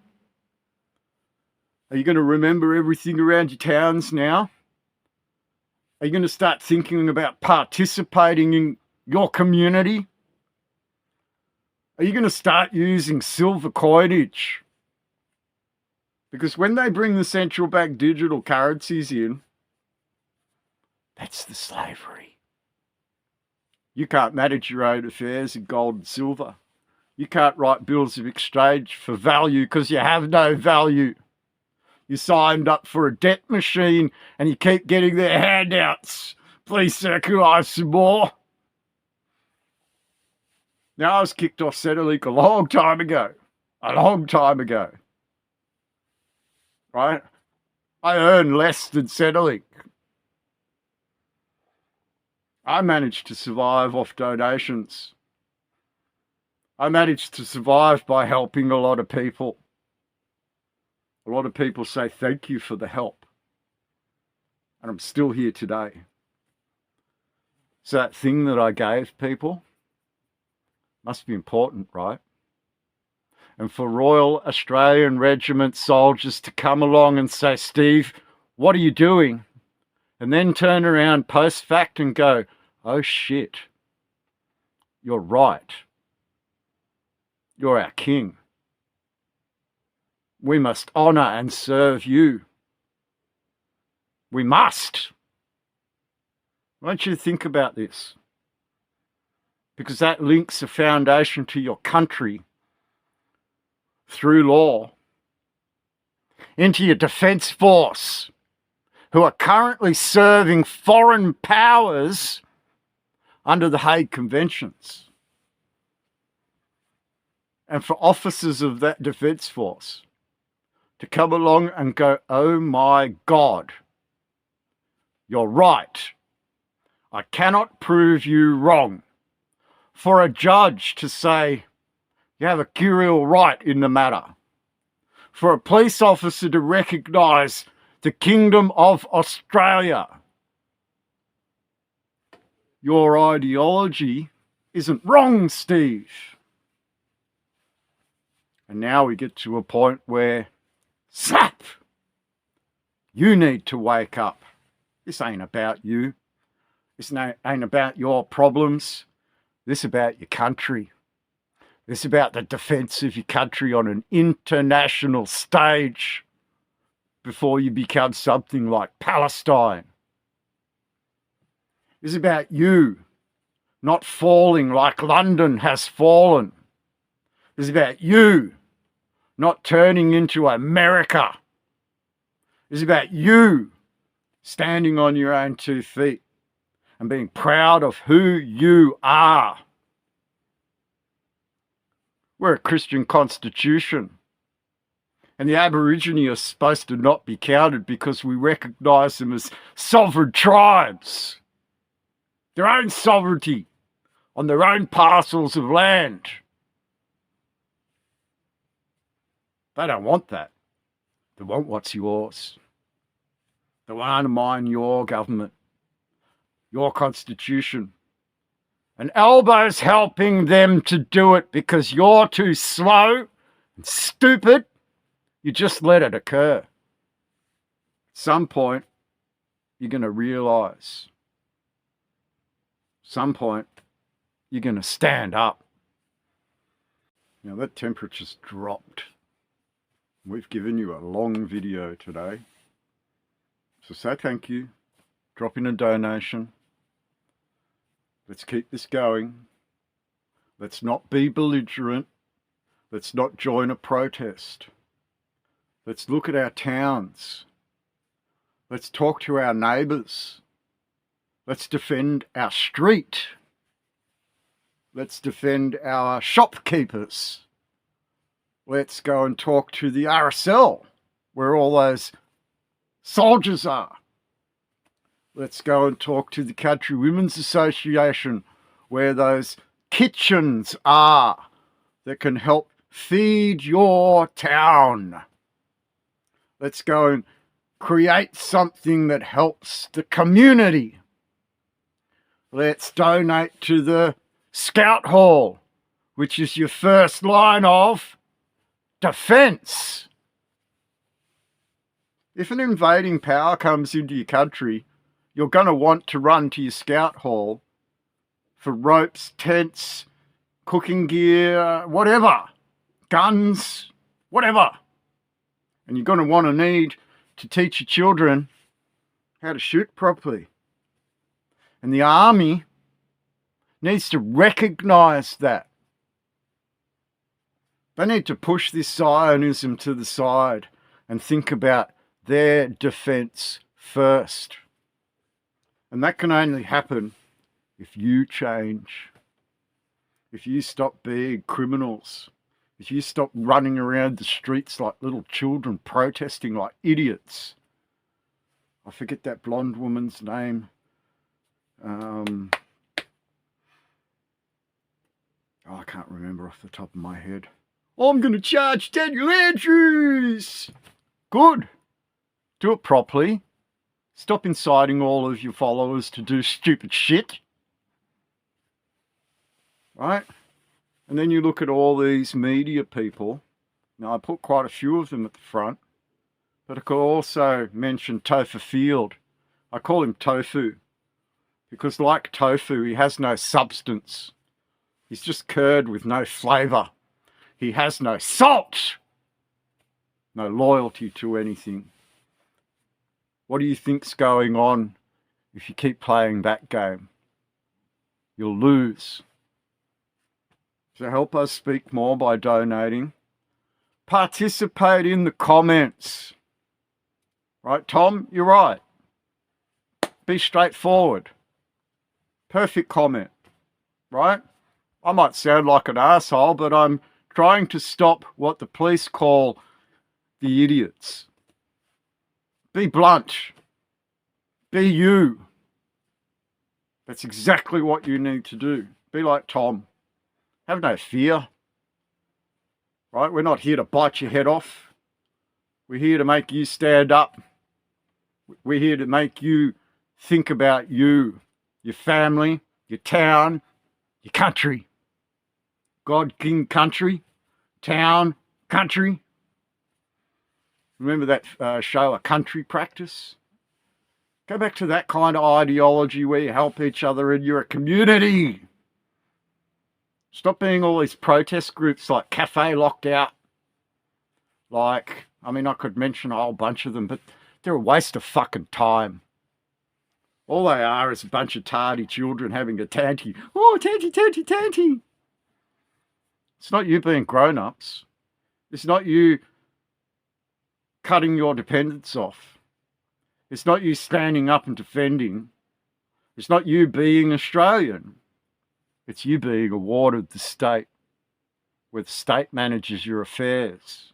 Are you going to remember everything around your towns now? Are you going to start thinking about participating in your community? Are you going to start using silver coinage? Because when they bring the central bank digital currencies in, that's the slavery. You can't manage your own affairs in gold and silver. You can't write bills of exchange for value because you have no value. You signed up for a debt machine and you keep getting their handouts. Please, sir, could I have some more? Now, I was kicked off Centrelink a long time ago. A long time ago. Right? I earn less than Centrelink. I managed to survive off donations. I managed to survive by helping a lot of people. A lot of people say thank you for the help. And I'm still here today. So that thing that I gave people must be important, right? And for Royal Australian Regiment soldiers to come along and say, Steve, what are you doing? And then turn around post fact and go, oh shit, you're right. You're our king. We must honour and serve you. We must. I want you to think about this, because that links a foundation to your country through law into your defence force, who are currently serving foreign powers under the Hague Conventions. And for officers of that defence force to come along and go, oh my God, you're right. I cannot prove you wrong. For a judge to say, you have a curial right in the matter. For a police officer to recognise the Kingdom of Australia. Your ideology isn't wrong, Steve. And now we get to a point where, snap! You need to wake up. This ain't about you. This ain't about your problems. This is about your country. This is about the defence of your country on an international stage before you become something like Palestine. This is about you not falling like London has fallen. This is about you not turning into America. This is about you standing on your own 2 feet and being proud of who you are. We're a Christian constitution. And the Aborigine are supposed to not be counted because we recognise them as sovereign tribes. Their own sovereignty on their own parcels of land. They don't want that. They want what's yours. They want to undermine your government, your constitution. And Elbow's helping them to do it because you're too slow and stupid. You just let it occur. At some point, you're going to realise. At some point, you're going to stand up. Now that temperature's dropped. We've given you a long video today. So say thank you. drop in a donation. Let's keep this going. Let's not be belligerent. Let's not join a protest. Let's look at our towns. Let's talk to our neighbours. Let's defend our street. Let's defend our shopkeepers. Let's go and talk to the RSL, where all those soldiers are. Let's go and talk to the Country Women's Association, where those kitchens are that can help feed your town. Let's go and create something that helps the community. Let's donate to the Scout Hall, which is your first line of defence. If an invading power comes into your country, you're going to want to run to your Scout Hall for ropes, tents, cooking gear, whatever, guns, whatever. And you're going to want to need to teach your children how to shoot properly. And the army needs to recognise that. They need to push this Zionism to the side and think about their defence first. And that can only happen if you change. If you stop being criminals. If you stop running around the streets like little children protesting like idiots. I forget that blonde woman's name. I can't remember off the top of my head. I'm going to charge Daniel Andrews. Good. Do it properly. Stop inciting all of your followers to do stupid shit. Right? And then you look at all these media people. Now, I put quite a few of them at the front. But I could also mention Topher Field. I call him Tofu. Because like tofu, he has no substance. He's just curd with no flavour. He has no salt. No loyalty to anything. What do you think's going on if you keep playing that game? You'll lose. So help us speak more by donating. Participate in the comments. Right, Tom? You're right. Be straightforward. Perfect comment. Right? I might sound like an asshole, but I'm trying to stop what the police call the idiots. Be blunt. Be you. That's exactly what you need to do. Be like Tom. Have no fear. Right? We're not here to bite your head off. We're here to make you stand up. We're here to make you think about you, your family, your town, your country. God, King, country, town, country. Remember that show, A Country Practice? Go back to that kind of ideology where you help each other and you're a community. Stop being all these protest groups like Cafe Locked Out. I could mention a whole bunch of them, but they're a waste of fucking time. All they are is a bunch of tardy children having a tanty. Oh, tanty, tanty, tanty. It's not you being grown-ups. It's not you cutting your dependents off. It's not you standing up and defending. It's not you being Australian. It's you being a ward of the state, where the state manages your affairs.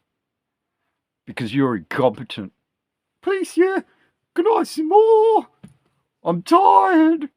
Because you're incompetent. Please, yeah, can I have some more? I'm tired.